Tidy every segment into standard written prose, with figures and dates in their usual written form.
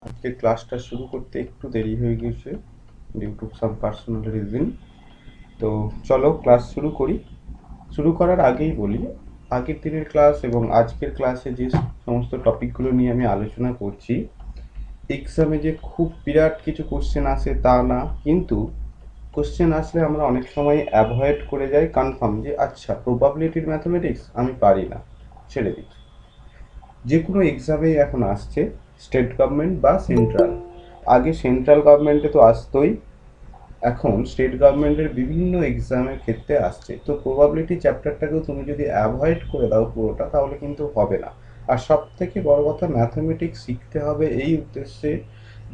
আজকে ক্লাসটা শুরু করতে একটু দেরি হয়ে গেছে due to some personal reason. তো চলো ক্লাস শুরু করি। শুরু করার আগেই বলি, আগের দিনের ক্লাস এবং আজকের ক্লাসে যে সমস্ত টপিকগুলো নিয়ে আমি আলোচনা করছি, এক্সামে যে খুব বিরাট কিছু কোশ্চেন আসে তা না, কিন্তু কোশ্চেন আসলে আমরা অনেক সময় অ্যাভয়েড করে যাই কনফার্ম যে আচ্ছা প্রবাবিলিটির ম্যাথমেটিক্স আমি পারি না, ছেড়ে দিই। যে কোনো এক্সামেই এখন আসছে, স্টেট গভর্নমেন্ট বা সেন্ট্রাল। আগে সেন্ট্রাল গভর্নমেন্টে তো আসতোই, এখন স্টেট গভর্নমেন্টের বিভিন্ন এক্সামের ক্ষেত্রে আসছে। তো প্রবাবিলিটি চ্যাপ্টারটাকেও তুমি যদি অ্যাভয়েড করে দাও পুরোটা, তাহলে কিন্তু হবে না। আর সব থেকে বড় কথা, ম্যাথমেটিক্স শিখতে হবে এই উদ্দেশ্যে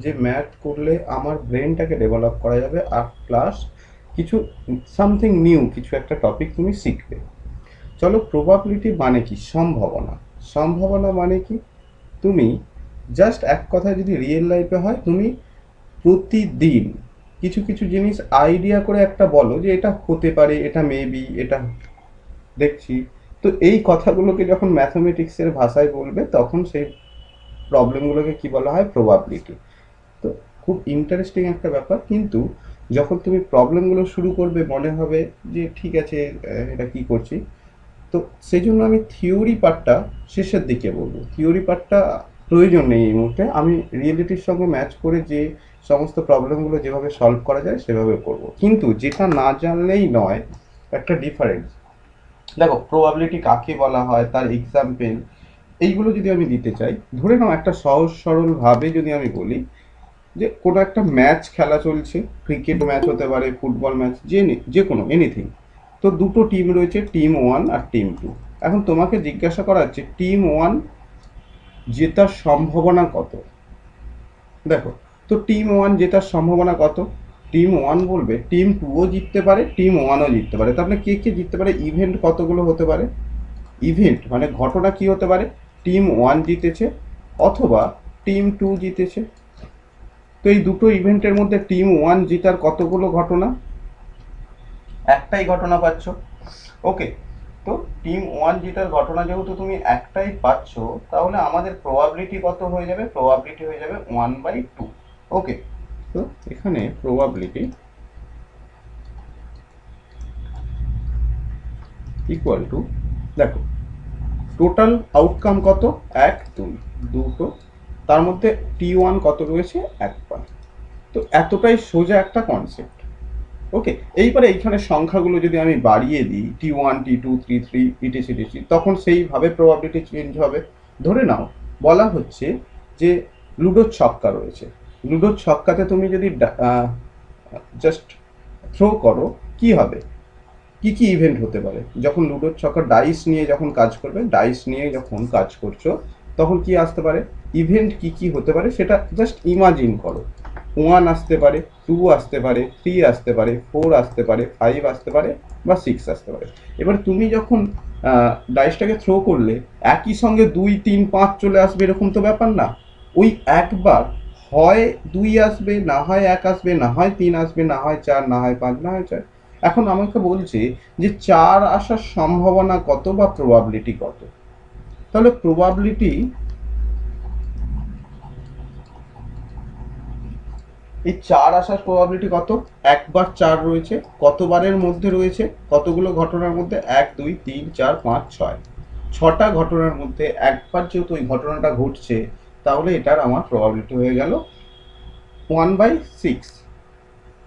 যে ম্যাথ করলে আমার ব্রেনটাকে ডেভেলপ করা যাবে, আর প্লাস কিছু সামথিং নিউ, কিছু একটা টপিক তুমি শিখবে। চলো, প্রবাবিলিটি মানে কি? সম্ভাবনা। সম্ভাবনা মানে কি? তুমি জাস্ট এক কথায় যদি রিয়েল লাইফে হয়, তুমি প্রতিদিন কিছু কিছু জিনিস আইডিয়া করে একটা বলো যে এটা হতে পারে, এটা মেবি, এটা দেখছি। তো এই কথাগুলোকে যখন ম্যাথমেটিক্সের ভাষায় বলবে, তখন সেই প্রবলেমগুলোকে কি বলা হয়? প্রবাবিলিটি। তো খুব ইন্টারেস্টিং একটা ব্যাপার। কিন্তু যখন তুমি প্রবলেমগুলো শুরু করবে, মনে হবে যে ঠিক আছে, এটা কি করছি। তো সেই জন্য আমি থিওরি পার্টটা শেষের দিকে বলবো। থিওরি পার্টটা প্রয়োজন নেই এই মুহূর্তে, আমি রিয়েলিটির সঙ্গে ম্যাচ করে যে সমস্ত প্রবলেমগুলো যেভাবে সলভ করা যায় সেভাবে করব। কিন্তু যেটা না জানলেই নয়, একটা ডিফারেন্স। দেখো, প্রবাবিলিটি কাকে বলা হয়, তার এক্সাম্পল এইগুলো যদি আমি দিতে চাই, ধরে নাও একটা সহজ সরলভাবে যদি আমি বলি যে কোনো একটা ম্যাচ খেলা চলছে, ক্রিকেট ম্যাচ হতে পারে, ফুটবল ম্যাচ, যে কোনো এনিথিং। তো দুটো টিম রয়েছে, টিম ওয়ান আর টিম টু। এখন তোমাকে জিজ্ঞাসা করা হচ্ছে টিম ওয়ান জেতার সম্ভাবনা কত। দেখো, তো টিম ওয়ান জেতার সম্ভাবনা কত? টিম ওয়ান বলবে টিম টুও জিততে পারে, টিম ওয়ানও জিততে পারে। তাহলে কে কে জিততে পারে? ইভেন্ট কতগুলো হতে পারে? ইভেন্ট মানে ঘটনা কি হতে পারে? টিম ওয়ান জিতেছে অথবা টিম টু জিতেছে। তো এই দুটো ইভেন্টের মধ্যে টিম ওয়ান জেতার কতগুলো ঘটনা? একটাই ঘটনা পাচ্ছ। ওকে, তো টিম ওয়ান জেতার ঘটনা যেহেতু তুমি একটাই পাচ্ছ, তাহলে আমাদের প্রবাবিলিটি কত হয়ে যাবে? প্রবাবিলিটি হয়ে যাবে 1/2। ওকে, তো এখানে প্রবাবিলিটি ইকুয়াল টু, দেখো টোটাল আউটকাম কত? এক, দুই, দুটো। তার মধ্যে টি ওয়ান কত রয়েছে? একবার। তো এতটাই সোজা একটা কনসেপ্ট। ওকে, এইবারে এইখানে সংখ্যাগুলো যদি আমি বাড়িয়ে দিই, T1 T2 T3 ইটিসি, তখন সেইভাবে প্রবাবিলিটি চেঞ্জ হবে। ধরে নাও বলা হচ্ছে যে লুডোর ছক্কা রয়েছে। লুডোর ছক্কাতে তুমি যদি জাস্ট থ্রো করো, কি হবে? কি কি ইভেন্ট হতে পারে? যখন লুডোর ছক্কা ডাইস নিয়ে যখন কাজ করবে, ডাইস নিয়ে যখন কাজ করছো, তখন কি আসতে পারে? ইভেন্ট কি কি হতে পারে সেটা জাস্ট ইমাজিন করো। ওয়ান আসতে পারে, টু আসতে পারে, থ্রি আসতে পারে, ফোর আসতে পারে, ফাইভ আসতে পারে, বা সিক্স আসতে পারে। এবার তুমি যখন ডাইসটাকে থ্রো করলে, একই সঙ্গে দুই, তিন, পাঁচ চলে আসবে, এরকম তো ব্যাপার না। ওই একবার হয় দুই আসবে, না হয় এক আসবে, না হয় তিন আসবে, না হয় চার, না হয় পাঁচ, না হয় ছয়। এখন আমাকে বলছে যে চার আসার সম্ভাবনা কত বা প্রবাবিলিটি কত। তাহলে প্রবাবিলিটি, এই চার আসার প্রবাবিলিটি কত? একবার চার রয়েছে, কতবারের মধ্যে রয়েছে? কতগুলো ঘটনার মধ্যে? এক, দুই, তিন, চার, পাঁচ, ছয়। ছটা ঘটনার মধ্যে একবার যেহেতু ওই ঘটনাটা ঘটছে, তাহলে এটার আমার প্রবাবিলিটি হয়ে গেল 1/6।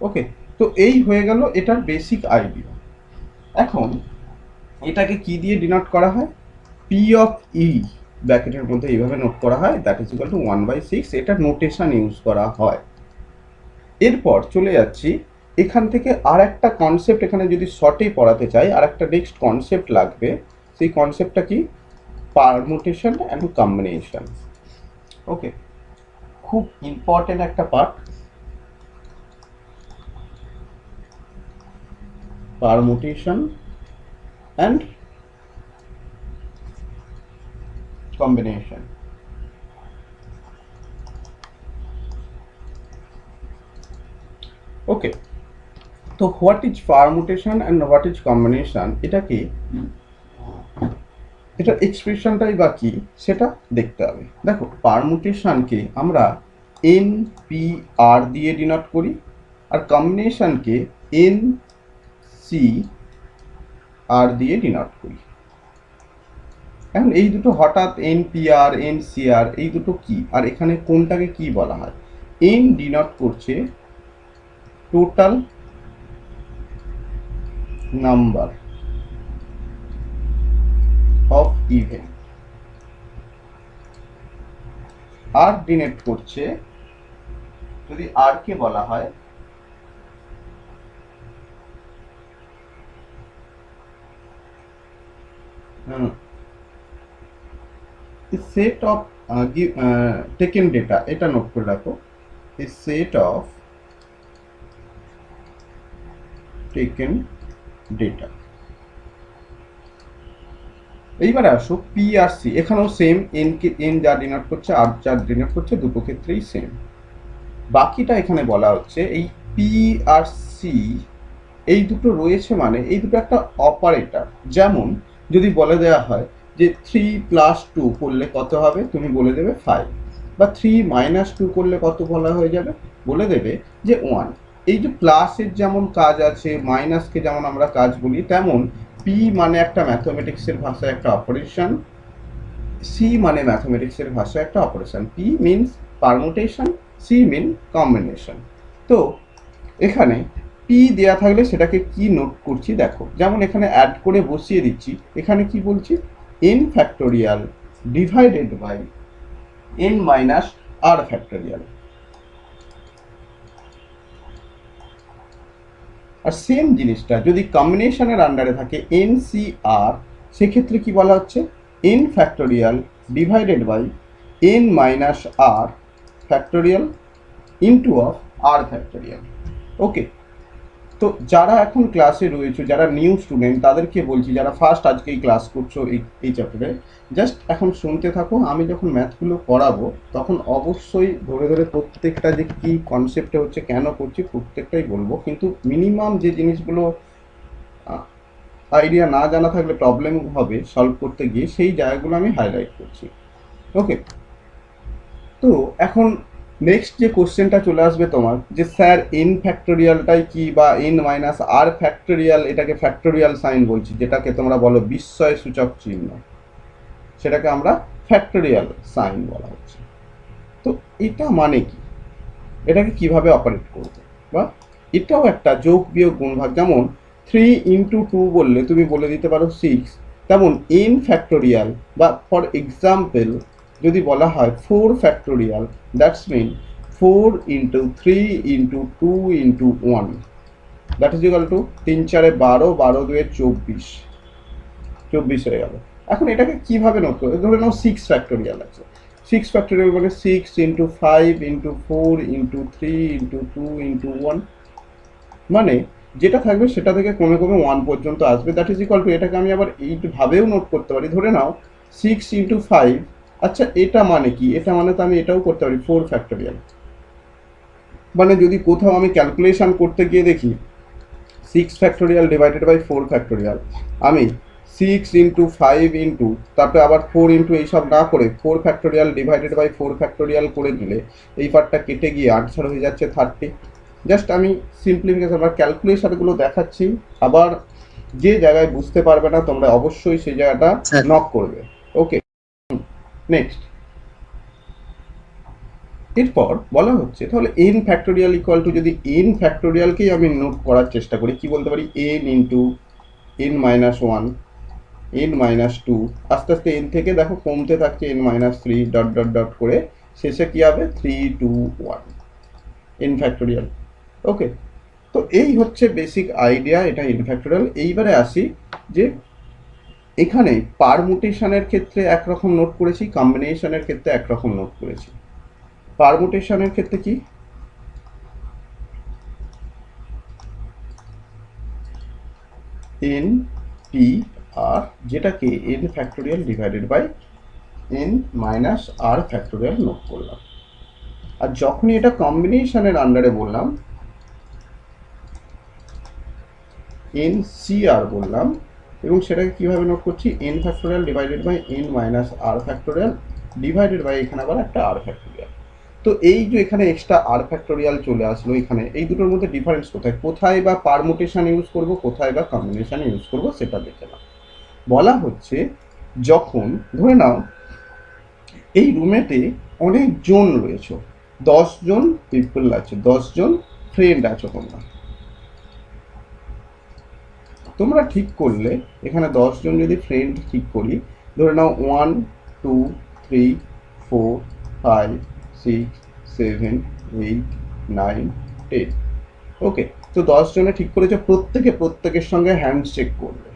ওকে, তো এই হয়ে গেল এটার বেসিক আইডিয়া। এখন এটাকে কি দিয়ে ডিনোট করা হয়? পি অফ ই ব্র্যাকেটের মধ্যে এইভাবে নোট করা হয়, দ্যাট ইজ ইকুয়াল টু 1/6। এটা নোটেশন ইউজ করা হয়। এরপর চলে যাচ্ছি, এখান থেকে আর একটা কনসেপ্ট এখানে যদি শর্টেই পড়াতে চাই, আর একটা নেক্সট কনসেপ্ট লাগবে। সেই কনসেপ্টটা কি? Permutation and combination. ওকে, খুব ইম্পর্টেন্ট একটা পার্ট, পারমুটেশন অ্যান্ড কম্বিনেশন। ওকে, তো what is permutation and what is combination, এটা কি, এটার এক্সপ্রেশনটাই বা কি সেটা দেখতে হবে। দেখো, পারমুটেশনকে আমরা এন পি আর দিয়ে ডিনোট করি, আর কম্বিনেশনকে এন সি আর দিয়ে ডিনোট করি। এখন এই দুটো হঠাৎ n P r n C r এই দুটো কি, আর এখানে কোনটাকে কি বলা হয়? এন ডিনোট করছে টোটাল নাম্বার অফ ইভেন্ট, আর ডিনোট করছে, যদি আর কে বলা হয় সেট অফ টেকেন ডেটা, এটা নোট করে রাখো, a set of taken data। এইবারে আসো পি আর সি, এখানেও সেম, এন কে এন যা ডিনোট করছে আর যা ডিনোট করছে দুটো ক্ষেত্রেই সেম। বাকিটা এখানে বলা হচ্ছে এই পি আর সি এই দুটো রয়েছে, মানে এই দুটো একটা অপারেটর। যেমন যদি বলে দেওয়া হয় যে 3+2 করলে কত হবে, তুমি বলে দেবে 5, বা 3-2 করলে কত বলা হয়ে যাবে, বলে দেবে যে 1। এই যে প্লাসের যেমন কাজ আছে, মাইনাসকে যেমন আমরা কাজ বলি, তেমন পি মানে একটা ম্যাথমেটিক্সের ভাষায় একটা অপারেশন, সি মানে ম্যাথমেটিক্সের ভাষায় একটা operation. P means permutation, C mean combination. তো এখানে পি দেয়া থাকলে সেটাকে কি নোট করছি দেখো, যেমন এখানে অ্যাড করে বসিয়ে দিচ্ছি, এখানে কি বলছি, n factorial divided by N minus R factorial. আর সেম জিনিসটা যদি কম্বিনেশনের আন্ডারে থাকে এন সি আর, সেক্ষেত্রে কি বলা হচ্ছে, N factorial divided by N minus R factorial into of R factorial. Okay, তো যারা এখন ক্লাসে রয়েছে, যারা নিউ স্টুডেন্ট, তাদেরকে বলছি, যারা ফার্স্ট আজকেই ক্লাস করছো এই চ্যাপ্টারে, জাস্ট এখন শুনতে থাকো। আমি যখন ম্যাথগুলো করাবো তখন অবশ্যই ধরে ধরে প্রত্যেকটা যে কী কনসেপ্টে হচ্ছে, কেন করছি, প্রত্যেকটাই বলবো, কিন্তু মিনিমাম যে জিনিসগুলো আইডিয়া না জানা থাকলে প্রবলেম হবে সলভ করতে গিয়ে, সেই জায়গাগুলো আমি হাইলাইট করছি। ওকে, তো এখন নেক্সট যে কোশ্চেনটা চলে আসবে তোমার, যে স্যার এন ফ্যাক্টোরিয়ালটাই কি, বা এন মাইনাস আর ফ্যাক্টোরিয়াল, এটাকে ফ্যাক্টোরিয়াল সাইন বলছি, যেটাকে তোমরা বলো বিস্ময় সূচক চিহ্ন, সেটাকে আমরা ফ্যাক্টোরিয়াল সাইন বলা হচ্ছে। তো এটা মানে কি, এটাকে কিভাবে অপারেট করবে, বা এটাও একটা যোগ বিয়োগ গুণভাগ। যেমন 3 × 2 বললে তুমি বলে দিতে পারো 6, তেমন এন ফ্যাক্টোরিয়াল, বা ফর এক্সাম্পল যদি বলা হয় 4 factorial, that's mean 4 × 3 × 2 × 1, that is equal to 3×4 12, 12×2 24, 24 হয়ে গেল। এখন এটাকে কিভাবে নোট করবে, ধরে নাও 6 ফ্যাক্টোরিয়াল আছে, 6 ফ্যাক্টোরিয়াল মানে 6 × 5 × 4 × 3 × 2 × 1, মানে যেটা থাকবে সেটা থেকে কমে কমে 1 পর্যন্ত আসবে, দ্যাট ইজ ইকুয়াল টু, এটাকে আমি আবার এইভাবেও নোট করতে পারি, ধরে নাও 6 × 5, আচ্ছা এটা মানে কি, এটা মানে তো আমি এটাও করতে পারি 4 ফ্যাক্টোরিয়াল। মানে যদি কোথাও আমি ক্যালকুলেশন করতে গিয়ে দেখি 6 ফ্যাক্টোরিয়াল ডিভাইডেড বাই 4 ফ্যাক্টোরিয়াল, আমি 6 × 5 × তারপরে আবার 4 এইসব না করে 4 ফ্যাক্টোরিয়াল ডিভাইডেড বাই 4 ফ্যাক্টোরিয়াল করে দিলে এই পার্টটা কেটে গিয়ে আনসার হয়ে যাচ্ছে 30। জাস্ট আমি সিম্পলিফিকেশন বা ক্যালকুলেশনগুলো দেখাচ্ছি, আবার যে জায়গায় বুঝতে পারবে না তোমরা অবশ্যই সেই জায়গাটা নক করবে। ওকে, নেক্সট এরপর বলা হচ্ছে তাহলে এন ফ্যাক্টোরিয়াল ইকুয়াল টু, যদি এন ফ্যাক্টোরিয়ালকেই আমি নোট করার চেষ্টা করি, কি বলতে পারি, N into N minus 1, N minus 2, আস্তে আস্তে এন থেকে দেখো কমতে থাকছে N minus 3, dot dot dot করে শেষে কি হবে 3, 2, 1, এন ফ্যাক্টোরিয়াল। ওকে, তো এই হচ্ছে বেসিক আইডিয়া, এটা এন ফ্যাক্টোরিয়াল। এইবারে আসি যে এখানে পারমুটেশনের ক্ষেত্রে একরকম নোট করেছি, কম্বিনেশনের ক্ষেত্রে একরকম নোট করেছি। পারমুটেশনের ক্ষেত্রে কি, এন পি আর, যেটাকে n factorial divided by N minus R factorial note করলাম। আর যখনই এটা কম্বিনেশনের আন্ডারে বললাম, এন সি আর বললাম, এবং সেটাকে কিভাবে নোট করছি, n factorial divided by N minus R factorial divided by এখানে আবার একটা আর ফ্যাক্টোরিয়াল। তো এই যে এখানে এক্সট্রা আর ফ্যাক্টোরিয়াল চলে আসলো, এখানে এই দুটোর মধ্যে ডিফারেন্স কোথায়, কোথায় বা পারমুটেশন ইউজ করব, কোথায় বা কম্বিনেশন ইউজ করব, সেটা দেখে নাও। বলা হচ্ছে যখন ধরে নাও এই রুমেতে অনেক জন রয়েছে, 10 জন পিপল আছে, 10 জন ফ্রেন্ড আছো তোমরা। তোমরা ঠিক করলে এখানে 10 জন যদি ফ্রেন্ড ঠিক করি, ধরে নাও 1 2 3 4 5 6 7 8 9 10। ওকে, তো 10 জনে ঠিক করেছো, প্রত্যেকের সঙ্গে হ্যান্ডশেক করবে।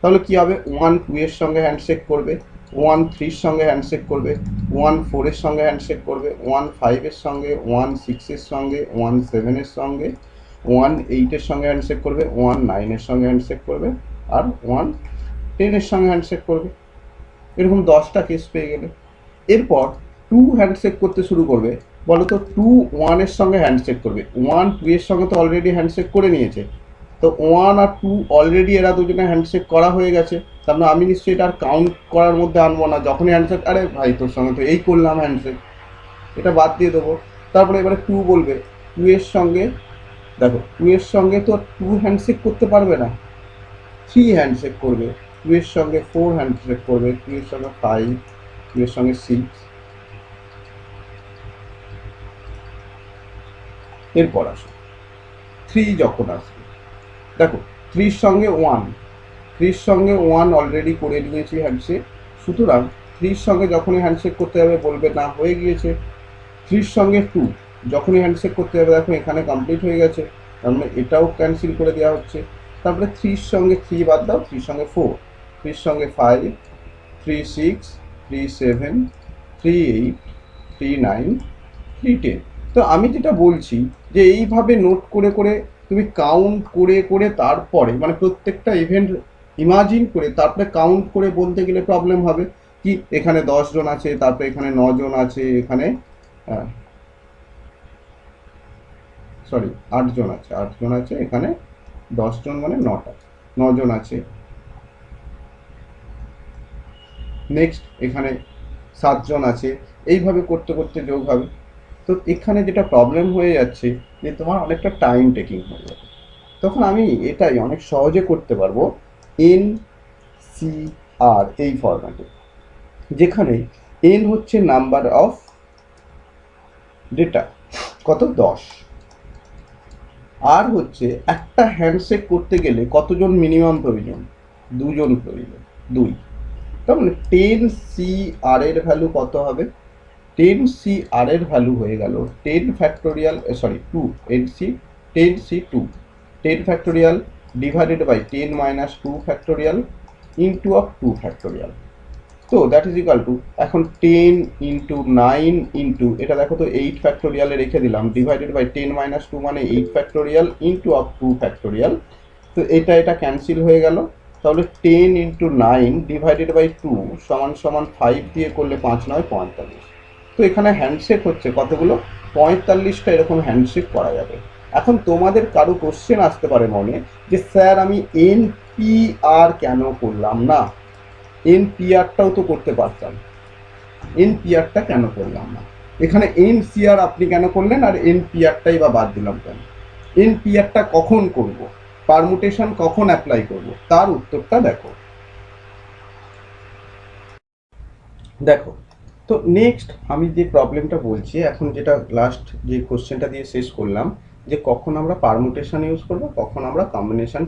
তাহলে কি হবে, 1 2 এর সঙ্গে হ্যান্ডশেক করবে, 1 3 এর সঙ্গে হ্যান্ডশেক করবে, 1 4 এর সঙ্গে হ্যান্ডশেক করবে, 1 5 এর সঙ্গে, 1 6 এর সঙ্গে, 1 7 এর সঙ্গে, 1 8 এর সঙ্গে হ্যান্ডশেক করবে, 1 9 এর সঙ্গে হ্যান্ডশেক করবে, আর 1 10 এর সঙ্গে হ্যান্ডশেক করবে। এরকম 10টা কেস পেয়ে গেলে এরপর 2 হ্যান্ডশেক করতে শুরু করবে। বলো তো 2 1 এর সঙ্গে হ্যান্ডশেক করবে, 1 2 এর সঙ্গে তো অলরেডি হ্যান্ডশেক করে নিয়েছে, তো 1 আর 2 অলরেডি এরা দুজনে হ্যান্ডশেক করা হয়ে গেছে। তার মানে আমি নিশ্চয়ই এটা আর কাউন্ট করার মধ্যে আনবো না, যখনই হ্যান্ডশেক, আরে ভাই তোর সঙ্গে তো এই করলাম হ্যান্ডশেক, এটা বাদ দিয়ে দেবো। তারপরে এবারে 2 বলবে, 2 এর সঙ্গে, দেখো 2 এর সঙ্গে তো 2 হ্যান্ডশেক করতে পারবে না, 3 হ্যান্ডশেক করবে, 2 এর সঙ্গে 4 হ্যান্ডশেক করবে, 2 এর সঙ্গে 5, 2 এর সঙ্গে 6। এরপর আসো 3 যখন আসবে, দেখো 3 সঙ্গে 1, 3 সঙ্গে 1 অলরেডি করে নিয়েছি হ্যান্ডশেক, সুতরাং 3 সঙ্গে যখনই হ্যান্ডশেক করতে যাবে বলবে না হয়ে গিয়েছে। 3 সঙ্গে 2 যখনই হ্যান্ডশেক করতে যাবে, দেখো এখানে কমপ্লিট হয়ে গেছে, তার মানে এটাও ক্যান্সেল করে দেওয়া হচ্ছে। তারপরে 3 সঙ্গে 3 বাদ দাও, 3 সঙ্গে 4, 3 সঙ্গে 5, 3 6, 3 7, 3 8, 3 9, 3 10। তো আমি যেটা বলছি যে এইভাবে নোট করে করে তুমি কাউন্ট করে করে তারপরে মানে প্রত্যেকটা ইভেন্ট ইমাজিন করে তারপরে কাউন্ট করে বলতে গেলে প্রবলেম হবে। কি এখানে 10 জন আছে, তারপরে এখানে 9 জন আছে, এখানে সরি 8 জন আছে, 8 জন আছে, এখানে 10 জন মানে 9টা, 9 জন আছে, নেক্সট এখানে 7 জন আছে, এইভাবে করতে করতে যোগ হবে। তো এখানে যেটা প্রবলেম হয়ে যাচ্ছে যে তোমার অনেকটা টাইম টেকিং হয়ে যাবে। তখন আমি এটাই অনেক সহজে করতে পারবো এন সি আর এই ফরম্যাটে, যেখানে এন হচ্ছে নাম্বার অফ ডেটা, কত 10, আর হচ্ছে একটা হ্যান্ডশেক করতে গেলে কতজন মিনিমাম প্রয়োজন, 2 জন প্রয়োজন, 2। তার মানে 10 সি আর এর ভ্যালু কত হবে, 10 সি আর এর ভ্যালু হয়ে গেল 10 factorial, sorry 2 10 C, 10 C 2, 10 factorial divided by 10 minus 2 factorial into of 2 factorial. তো দ্যাট ইজ ইকাল টু, এখন 10 ইন্টু 9 ইন্টু এটা দেখো তো 8 ফ্যাক্টোরিয়ালে রেখে দিলাম, ডিভাইডেড বাই 10 মাইনাস 2 মানে 8 ফ্যাক্টোরিয়াল ইন্টু অফ 2 ফ্যাক্টোরিয়াল। তো এটা ক্যান্সেল হয়ে গেল, তাহলে 10 ইন্টু 9 ডিভাইডেড বাই 2 সমান সমান 5 দিয়ে করলে 5 9 45। তো এখানে হ্যান্ডশেক হচ্ছে কতগুলো, 45টা এরকম হ্যান্ডশেক করা যাবে। এখন তোমাদের কারো কোশ্চেন আসতে পারে মনে যে স্যার আমি এনপিআর কেন করলাম না, এনপিআরটাও তো করতে পারতাম, এনপিআরটা কেন করলাম না, এখানে এনসিআর আপনি কেন করলেন আর এনপিআরটাই বা বাদ দিলাম কেন, এনপিআরটা কখন করব, পারমুটেশন কখন অ্যাপ্লাই করব, তার উত্তরটা দেখো। দেখো তো নেক্সট আমি যে প্রবলেমটা বলছি এখন, যেটা লাস্ট যে কোশ্চেনটা দিয়ে শেষ করলাম, যে কখন আমরা পারমুটেশন ইউজ করব, কখন আমরা কম্বিনেশন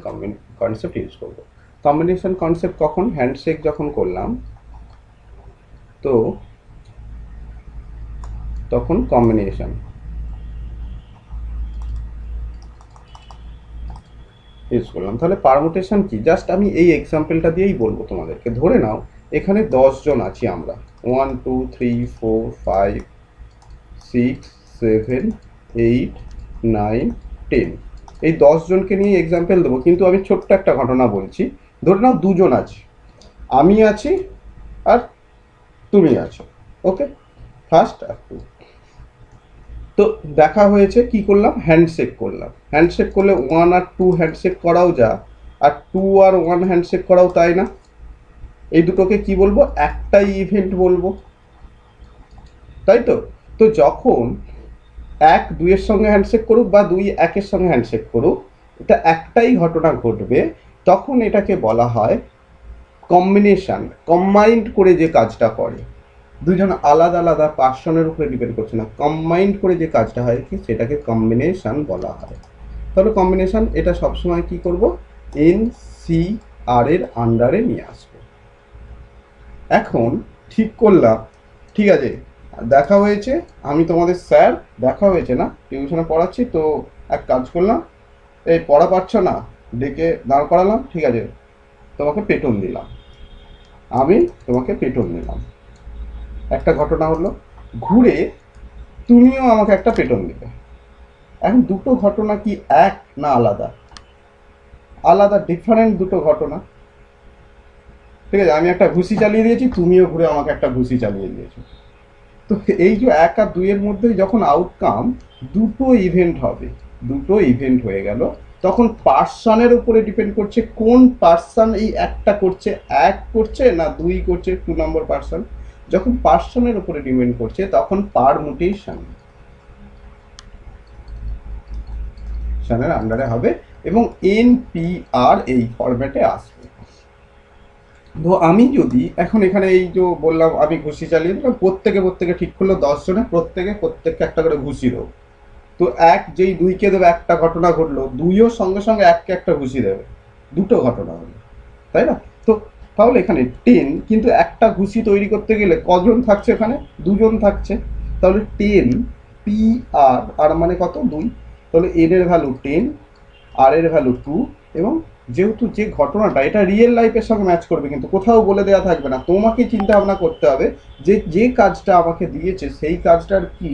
কনসেপ্ট ইউজ করব। কম্বিনেশন কনসেপ্ট কখন, হ্যান্ডশেক যখন করলাম তো তখন কম্বিনেশন ইউজ করলাম। তাহলে পারমুটেশন কি, জাস্ট আমি এই এক্সাম্পলটা দিয়েই বলবো তোমাদেরকে। ধরে নাও এখানে 10 জন আছি আমরা, 1 2 3 4 5 6 7 8 9 10, এই 10 জনকে নিয়ে এক্সাম্পল দেবো, কিন্তু আমি ছোট্ট একটা ঘটনা বলছি। ধরে নাও 2 জন আছে, আমি আছি আর তুমি আছো, ওকে, ফার্স্ট আর টু। তো দেখা হয়েছে কি করলাম, হ্যান্ডশেক করলাম, হ্যান্ডশেক করলে 1 আর 2 হ্যান্ডশেক করাও যা, আর 2 আর 1 হ্যান্ডশেক করাও তাই না, এই দুটোকে কি বলবো, একটাই ইভেন্ট বলবো, তাই তো। তো যখন 1 2-এর সঙ্গে হ্যান্ডশেক করুক বা 2 1-এর সঙ্গে হ্যান্ডশেক করুক, এটা একটাই ঘটনা ঘটবে, তখন এটাকে বলা হয় কম্বিনেশন। কম্বাইন্ড করে যে কাজটা করে, দুজন আলাদা আলাদা পার্সনের উপরে ডিপেন্ড করছে না, কম্বাইন্ড করে যে কাজটা হয় কি সেটাকে কম্বিনেশন বলা হয়। তাহলে কম্বিনেশন এটা সবসময় কি করব, এন সি আর এর আন্ডারে নিয়ে আসবো। এখন ঠিক করলাম, ঠিক আছে, দেখা হয়েছে, আমি তোমাদের স্যার, দেখা হয়েছে না, টিউশনে পড়াচ্ছি তো, এক কাজ করলাম, এই পড়া পাচ্ছ না, ডেকে দাঁড় করালাম, ঠিক আছে, তোমাকে পেটন দিলাম, আমি তোমাকে পেটন দিলাম, একটা ঘটনা হলো, ঘুরে তুমিও আমাকে একটা পেটন দিবে। এখন দুটো ঘটনা কি এক না আলাদা? আলাদা, ডিফারেন্ট দুটো ঘটনা। ঠিক আছে, আমি একটা ঘুষি চালিয়ে দিয়েছি, তুমিও ঘুরে আমাকে একটা ঘুষি চালিয়ে দিয়েছো। তো এই যে 1 আর 2-এর মধ্যে যখন আউটকাম দুটো ইভেন্ট হবে, দুটো ইভেন্ট হয়ে গেল, তখন পার্সনের উপরে ডিপেন্ড করছে কোন পার্সন এই একটা করছে, 1 করছে না 2 করছে, 2 নম্বর পার্সন। যখন পার্সনের উপরে ডিপেন্ড করছে তখন পারমুটেশন এর আন্ডারে হবে এবং এনপিআর এই ফরম্যাটে আসবে। তো আমি যদি এখন এখানে এই যে বললাম আমি ঘুষি চালিয়ে দিলাম, প্রত্যেকে ঠিক করলো, 10 জনে প্রত্যেককে একটা করে ঘুষি দেবো। তো যেই 2-কে দেবে, একটা ঘটনা ঘটলো, 2ও সঙ্গে সঙ্গে 1-কে একটা ঘুষি দেবে, দুটো ঘটনা হলো, তাই না? তো তাহলে এখানে 10, কিন্তু একটা ঘুষি তৈরি করতে গেলে কজন থাকছে, এখানে 2জন থাকছে। তাহলে 10 পি আর, আর মানে কত, 2, তাহলে এন এর ভ্যালু 10, আর এর ভ্যালু 2, এবং যেহেতু যে ঘটনাটা এটা রিয়েল লাইফের সঙ্গে ম্যাচ করবে, কিন্তু কোথাও বলে দেওয়া থাকবে না, তোমাকে চিন্তা ভাবনা করতে হবে যে যে কাজটা আমাকে দিয়েছে সেই কাজটার কি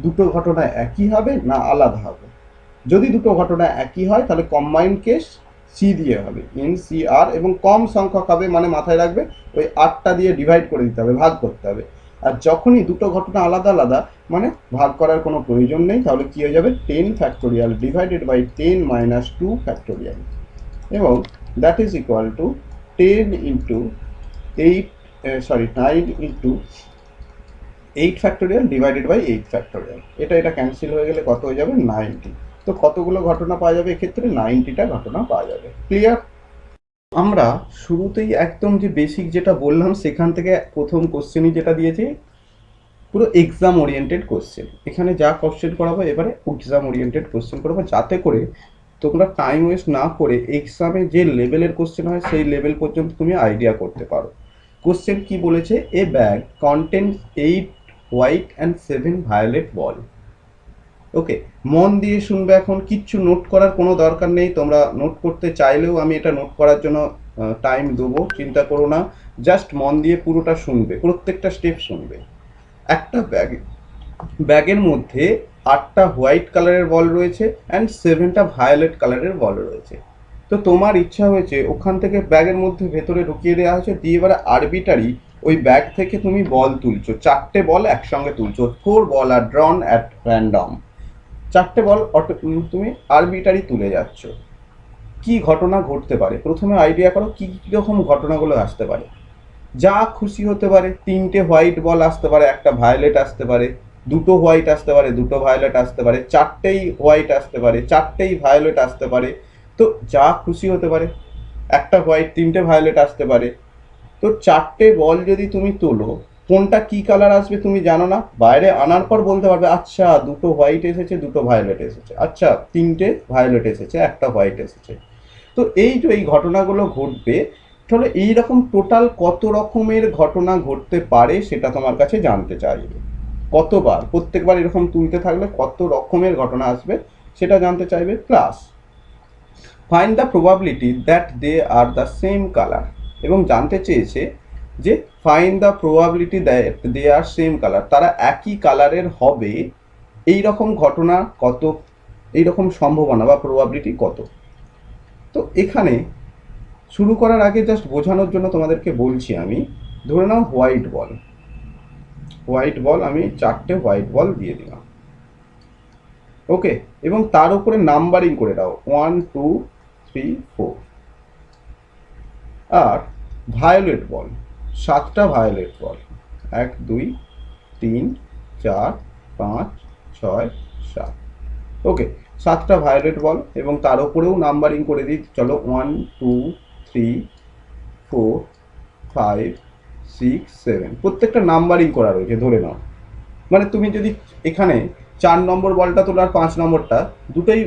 দুটো ঘটনা একই হবে না আলাদা হবে। যদি দুটো ঘটনা একই হয় তাহলে কম্বাইন্ড কেস সি দিয়ে হবে, এনসিআর, এবং কম সংখ্যক হবে, মানে মাথায় রাখবে ওই 8টা দিয়ে ডিভাইড করে দিতে হবে, ভাগ করতে হবে। আর যখনই দুটো ঘটনা আলাদা আলাদা, মানে ভাগ করার কোনো প্রয়োজন নেই, তাহলে কি হয়ে যাবে, 10 factorial divided by 10 minus 2 factorial, এবং that is equal to 10 into 8, sorry 9 into 8 factorial divided by 8 factorial. এটা ক্যান্সেল হয়ে গেলে কত হয়ে যাবে, 90। তো কতগুলো ঘটনা পাওয়া যাবে এক্ষেত্রে, 90টা ঘটনা পাওয়া যাবে। ক্লিয়ার? আমরা শুরুতেই একদম যে বেসিক যেটা বললাম সেখান থেকে প্রথম কোশ্চেনই যেটা দিয়েছে, পুরো এক্সাম ওরিয়েন্টেড কোশ্চেন। এখানে যা কোশ্চেন করাবো এবারে এক্সাম ওরিয়েন্টেড কোশ্চেন করাবো, যাতে করে তোমরা টাইম ওয়েস্ট না করে এক্সামে যে লেভেলের কোশ্চেন হয় সেই লেভেল পর্যন্ত তুমি আইডিয়া করতে পারো। কোশ্চেন কি বলেছে, a bag contains 8 white and 7 violet ball. Okay, মন দিয়ে শুনবে, এখন কিচ্ছু নোট করার কোনো দরকার নেই, তোমরা নোট করতে চাইলেও আমি এটা নোট করার জন্য টাইম দেবো, চিন্তা করো না, জাস্ট মন দিয়ে পুরোটা শুনবে, প্রত্যেকটা স্টেপ শুনবে। একটা ব্যাগের মধ্যে 8টা হোয়াইট কালারের বল রয়েছে অ্যান্ড 7টা ভায়োলেট কালারের বল রয়েছে। তো তোমার ইচ্ছা হয়েছে ওখান থেকে ব্যাগের মধ্যে ভেতরে ঢুকিয়ে দেওয়া হয়েছে, দিয়ে এবারে আরবিটারি ওই ব্যাগ থেকে তুমি বল তুলছো, 4টে বল একসঙ্গে তুলছো, 4 ball are drawn at random, 4টে বল তুমি আরবিটারি তুলে যাচ্ছ। কি ঘটনা ঘটতে পারে প্রথমে আইডিয়া করো, কি রকম ঘটনাগুলো আসতে পারে। যা খুশি হতে পারে, 3টে হোয়াইট বল আসতে পারে, একটা ভায়োলেট আসতে পারে, 2টো হোয়াইট আসতে পারে, 2টো ভায়োলেট আসতে পারে, 4টেই হোয়াইট আসতে পারে, 4টেই ভায়োলেট আসতে পারে। তো যা খুশি হতে পারে, একটা হোয়াইট 3টে ভায়োলেট আসতে পারে। তো 4টে বল যদি তুমি তোলো, কোনটা কি কালার আসবে তুমি জানো না, বাইরে আনার পর বলতে পারবে আচ্ছা 2টো হোয়াইট এসেছে, 2টো ভায়োলেট এসেছে, আচ্ছা 3টে ভায়োলেট এসেছে, একটা হোয়াইট এসেছে। তো এই যে এই ঘটনাগুলো ঘটবে, তাহলে এইরকম টোটাল কত রকমের ঘটনা ঘটতে পারে সেটা তোমার কাছে জানতে চাইবে। কতবার, প্রত্যেকবার এরকম তুলতে থাকলে কত রকমের ঘটনা আসবে সেটা জানতে চাইবে। Plus find the probability that they are the same colour, এবং জানতে চেয়েছে যে find the probability that they are same colour, তারা একই কালারের হবে এই রকম ঘটনা কত, এই রকম সম্ভাবনা বা প্রবাবিলিটি কত। তো এখানে শুরু করার আগে জাস্ট বোঝানোর জন্য তোমাদেরকে বলছি, আমি ধরে নাও হোয়াইট বল, হোয়াইট বল আমি 4টে হোয়াইট বল দিয়ে দিলাম, ওকে, এবং তার উপরে নাম্বারিং করে দাও 1 2 3 4। আর ভায়োলেট বল, 7টা ভায়োলেট বল, 1 2 3 4 5 6 7। ওকে, 7টা ভায়োলেট বল এবং তার উপরেও নাম্বারিং করে দিই। চলো 1 2 3 4 5 6 7, প্রত্যেকটা নাম্বারিং করা রয়েছে ধরে নাও। মানে তুমি যদি এখানে 4 নম্বর বলটা তোলার 5 নম্বরটা দুটোই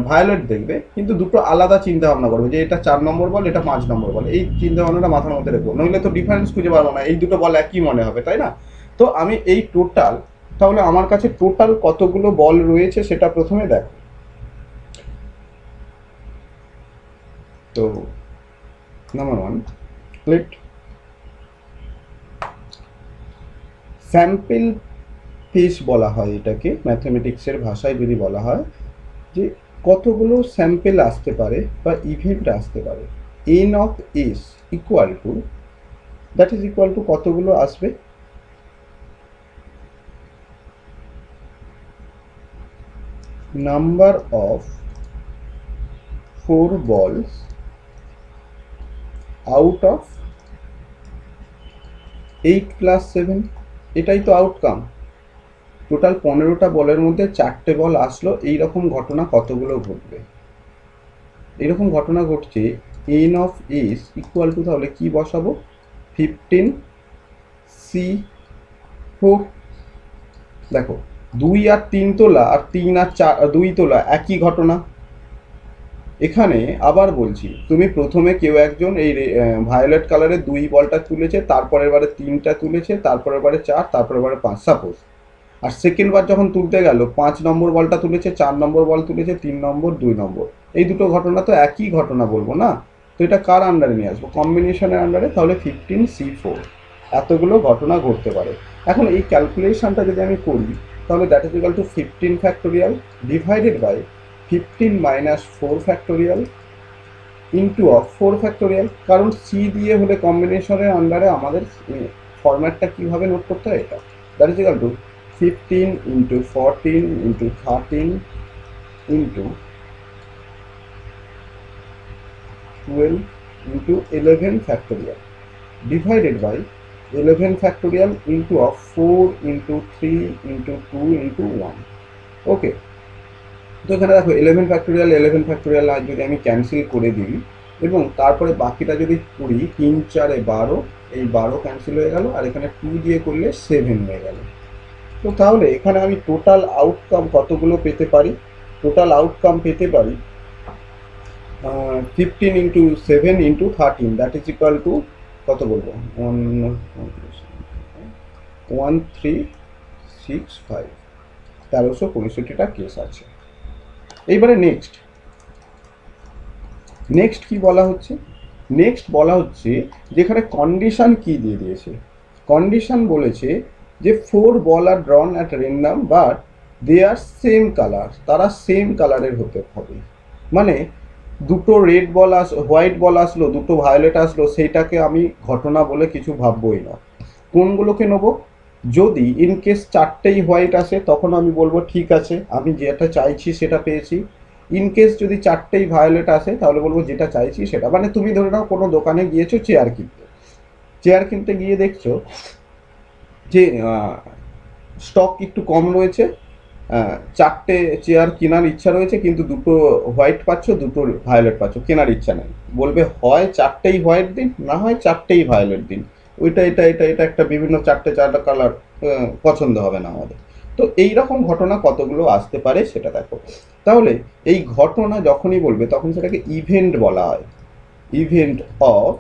ভায়োলেট দেখবে, কিন্তু দুটো আলাদা চিন্তা ভাবনা করবে যে এটা 4 নম্বর বল, এটা 5 নম্বর বল। এই চিন্তা ভাবনাটা মাথার মধ্যে রেখো, নইলে তো ডিফারেন্স খুঁজে পারবো না, এই দুটো বল একই মনে হবে, তাই না? তো আমি এই টোটাল, তাহলে আমার কাছে টোটাল কতগুলো বল রয়েছে সেটা প্রথমে দেখো। তো নাম্বার 1, লেট স্যাম্পল পেজ বলা হয় এটাকে, ম্যাথমেটিক্সের ভাষায় যদি বলা হয় যে কতগুলো স্যাম্পেল আসতে পারে বা ইভেন্ট আসতে পারে। N of S equal to, that is equal two কতগুলো আসবে, number of 4 balls out of 8 + 7। এটাই তো আউটকাম। টোটাল 15টা বলের মধ্যে 4টে বল আসলো, এইরকম ঘটনা কতগুলো ঘটবে? এরকম ঘটনা ঘটছে। N of S equal to, তাহলে কি বসাবো, 15c4। দেখো 2 আর 3 তোলা আর 3 আর 2 তোলা একই ঘটনা। এখানে আবার বলছি, তুমি প্রথমে কেউ একজন এই ভায়োলেট কালারের 2 বলটা তুলেছে, তারপরের বারে 3টা তুলেছে, তারপরের বারে 4, তারপরের বারে 5 সাপোজ। আর সেকেন্ড বার যখন তুলতে গেল 5 নম্বর বলটা তুলেছে, 4 নম্বর বল তুলেছে, 3 নম্বর 2 নম্বর। এই দুটো ঘটনা তো একই ঘটনা বলবো না? তো এটা কার আন্ডারে নিয়ে আসবো? কম্বিনেশনের আন্ডারে। তাহলে 15c4 এতগুলো ঘটনা ঘটতে পারে। এখন এই ক্যালকুলেশনটা যদি আমি করি, তাহলে that is equal to 15 factorial divided by 15 minus 4 factorial into of 4 factorial. কারণ সি দিয়ে হলে কম্বিনেশনের আন্ডারে আমাদের ফরম্যাটটা কীভাবে নোট করতে হয়, এটা that is equal to 15 into 14 into 13 into 12 into 11 factorial divided by 11 factorial into of 4 into 3 into 2 into 1. ওকে, তো এখানে দেখো 11 ফ্যাক্টোরিয়াল 11 ফ্যাক্টোরিয়াল আর যদি আমি ক্যান্সেল করে দিই এবং তারপরে বাকিটা যদি করি 3 4 12, এই 12 ক্যান্সেল হয়ে গেল, আর এখানে 2 দিয়ে করলে 7 হয়ে গেল। তো তাহলে এখানে আমি টোটাল আউটকাম কতগুলো পেতে পারি? টোটাল আউটকাম পেতে পারি 15 into 7 into 13, that is equal two কত বলবো, 1365, 1365টা কেস আছে। এইবারে নেক্সট কি বলা হচ্ছে? নেক্সট বলা হচ্ছে যেখানে কন্ডিশন কি দিয়ে দিয়েছে। কন্ডিশন বলেছে যে 4 ball are drawn at random but they are same colour, তারা সেম কালারের হতে হবে। মানে দুটো রেড বল হোয়াইট বল আসলো, দুটো ভায়োলেট আসলো, সেইটাকে আমি ঘটনা বলে কিছু ভাববই না। কোনগুলোকে নেবো? যদি ইনকেস 4টেই হোয়াইট আসে তখন আমি বলবো ঠিক আছে, আমি যেটা চাইছি সেটা পেয়েছি। ইনকেস যদি 4টেই ভায়োলেট আসে তাহলে বলবো যেটা চাইছি সেটা। মানে তুমি ধরে নাও কোনো দোকানে গিয়েছো চেয়ার কিনতে গিয়ে দেখছো যে স্টক একটু কম রয়েছে, 4টে চেয়ার কেনার ইচ্ছা রয়েছে, কিন্তু দুটো হোয়াইট পাচ্ছ, দুটো ভায়োলেট পাচ্ছ, কেনার ইচ্ছা নেই। বলবে হয় 4টেই হোয়াইট দিন, না হয় 4টেই ভায়োলেট দিন। ওইটা এটা এটা এটা একটা বিভিন্ন 4টে কালার পছন্দ হবে না আমাদের। তো এইরকম ঘটনা কতগুলো আসতে পারে সেটা দেখো। তাহলে এই ঘটনা যখনই বলবে তখন সেটাকে ইভেন্ট বলা হয়। Event of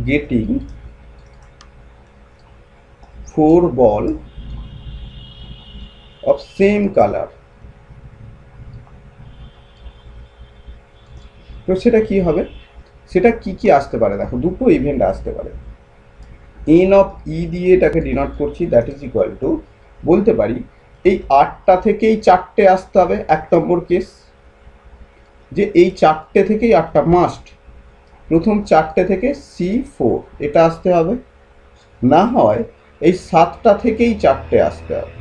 getting 4 ball of same color। তো সেটা কি হবে? সেটা কি আসতে পারে? দেখো দুটো ইভেন্ট আসতে পারে। এন অফ ই দিয়ে এটাকে ডিনোট করছি, দ্যাট ইজ ইকুয়াল টু বলতে পারি এই 8টা থেকেই 4টে আসতে হবে। 1 নম্বর কেস যে এই 4টে থেকেই 8টা মাস্ট, প্রথম 4টে থেকে C4 এটা আসতে হবে, না হয় এই 7টা থেকেই 4টে আসতে হবে।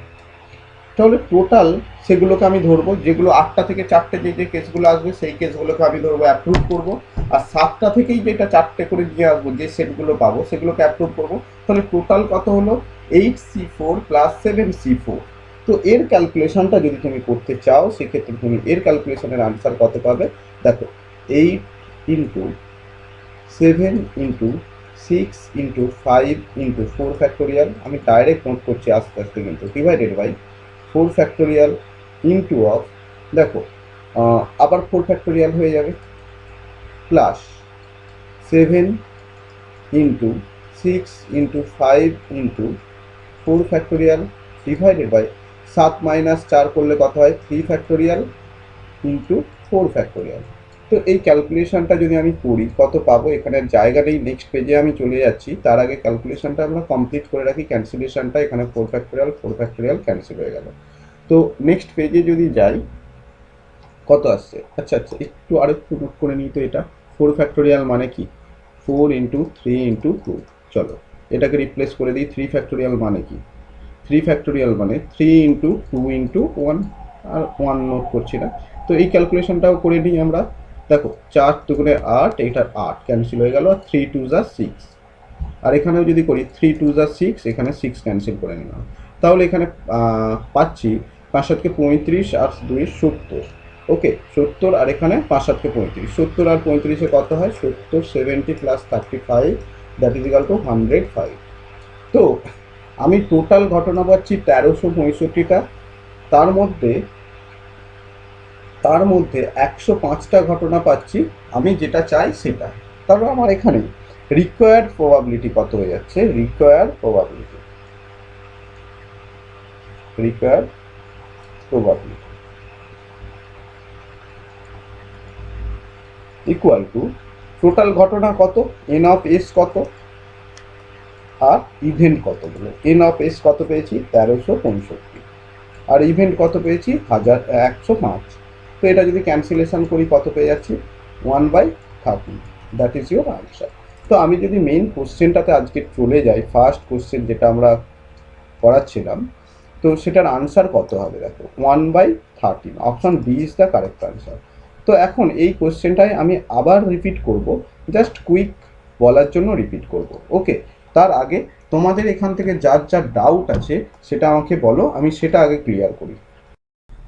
তাহলে টোটাল সেগুলোকে আমি ধরবো, যেগুলো 8টা থেকে 4টে যে কেসগুলো আসবে সেই কেসগুলোকে আমি ধরবো, অ্যাপ্রুভ করবো। আর 7টা থেকেই যেটা 4টে করে নিয়ে আসবো, যে সেটগুলো পাবো সেগুলোকে অ্যাপ্রুভ করবো। তাহলে টোটাল কত হলো? 8C4 + 7C4। তো এর ক্যালকুলেশনটা যদি তুমি করতে চাও সেক্ষেত্রে তুমি এর ক্যালকুলেশনের আনসার কত পাবে? দেখো, 8 into 7 into 6 into 5 into 4 factorial, আমি ডাইরেক্ট নোট করছি আস্তে আস্তে, কিন্তু divided by 4 factorial into of, দেখো আবার 4 ফ্যাক্টোরিয়াল হয়ে যাবে, plus 7 into 6 into 5 into 4 factorial divided by 7 minus 4 করলে কত হয়? 3 ফ্যাক্টোরিয়াল ইন্টু 4 ফ্যাক্টোরিয়াল। তো এই ক্যালকুলেশনটা যদি আমি করি কত পাবো? এখানে জায়গা নেই, নেক্সট পেজে আমি চলে যাচ্ছি, তার আগে ক্যালকুলেশনটা আমরা কমপ্লিট করে রাখি। ক্যান্সেলেশনটা এখানে 4 ফ্যাক্টোরিয়াল ক্যান্সেল হয়ে গেল। তো নেক্সট পেজে যদি যাই কত আসছে? আচ্ছা আচ্ছা, একটু আরেকটু নোট করে নিই তো। এটা 4 ফ্যাক্টোরিয়াল মানে কি? 4 ইন্টু 3 ইন্টু 2। চলো এটাকে রিপ্লেস করে দিই। 3 ফ্যাক্টোরিয়াল মানে কি? 3 ফ্যাক্টোরিয়াল মানে 3 ইন্টু 2 ইন্টু 1, আর 1 নোট করছি না। তো এই ক্যালকুলেশনটাও করে নিই আমরা। দেখো 4 দুগুণে 8, এটা 8 ক্যান্সেল হয়ে গেল, 3 টু যা 6। আর এখানেও যদি করি 3 টু যা 6, এখানে 6 ক্যান্সেল করে নিলাম। তাহলে এখানে পাচ্ছি 5 7কে 35 আর 2 70। ওকে 70, আর এখানে 5 7কে 35, 70 আর 35-এ কত হয়? 70 70 plus 35, that is equal two 105। তো আমি টোটাল ঘটনা পাচ্ছি 1365টা। তার মধ্যে 105টা ঘটনা পাচ্ছি আমি যেটা চাই সেটা। তারপর আমার এখানে রিকোয়ার্ড প্রবাবিলিটি কত হয়ে যাচ্ছে? Required probability equal to total ঘটনা কত, এন অফ এস কত, আর ইভেন্ট কতগুলো। এন অফ এস কত পেয়েছি? 1365, আর ইভেন্ট কত পেয়েছি? 105। তো এটা যদি ক্যান্সেলেশন করি কত পেয়ে যাচ্ছি? 1/30, দ্যাট ইজ ইউর আনসার। তো আমি যদি মেইন কোশ্চেনটাতে আজকে চলে যাই, ফার্স্ট কোশ্চেন যেটা আমরা পড়াচ্ছিলাম, তো সেটার আনসার কত হবে? দেখো 1/13, option B is the correct answer. তো এখন এই কোশ্চেনটাই আমি আবার রিপিট করব, জাস্ট কুইক বলার জন্য রিপিট করব। ওকে, তার আগে তোমাদের এখান থেকে যার যার ডাউট আছে সেটা আমাকে বলো, আমি সেটা আগে ক্লিয়ার করি।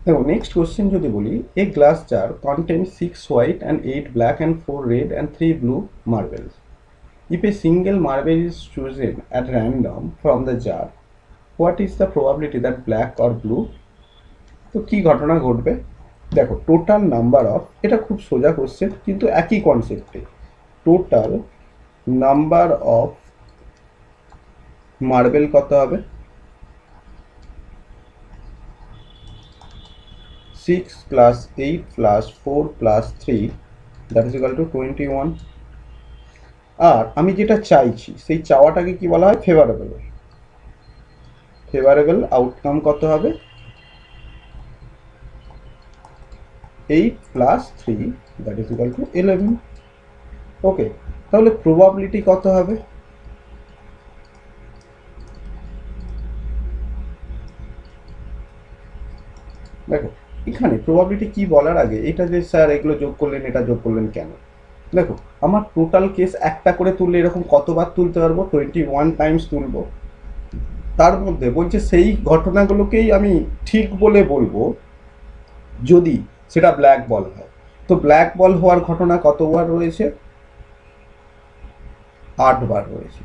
দেখো নেক্সট কোশ্চেন যদি বলি, a glass jar contain 6 white and 8 black and 4 red and 3 blue marbles. If a single marble is chosen at random from the jar, what is the probability that black or blue? তো কী ঘটনা ঘটবে? দেখো total number of, এটা খুব সোজা question কিন্তু একই কনসেপ্টে। টোটাল নাম্বার অফ মার্বেল কত হবে? 6 plus 8 plus 4 plus 3, that is equal two 21। আর আমি যেটা চাইছি সেই চাওয়াটাকে কি বলা হয়? ফেভারেবল আউটকাম কত হবে? 8 plus 3, that is equal two 11। ওকে, তাহলে প্রবাবিলিটি কত হবে? দেখো এখানে প্রবাবিলিটি কি বলার আগে এটা যে স্যার এগুলো যোগ করলেন, এটা যোগ করলেন কেন? দেখো আমার টোটাল কেস একটা করে তুললে এরকম কতবার তুলতে পারবো? 21 টাইমস তুলবো। তার মধ্যে বলছে সেই ঘটনাগুলোকেই আমি ঠিক বলে বলবো যদি সেটা ব্ল্যাক বল হয়। তো ব্ল্যাক বল হওয়ার ঘটনা কতবার রয়েছে? 8 বার রয়েছে।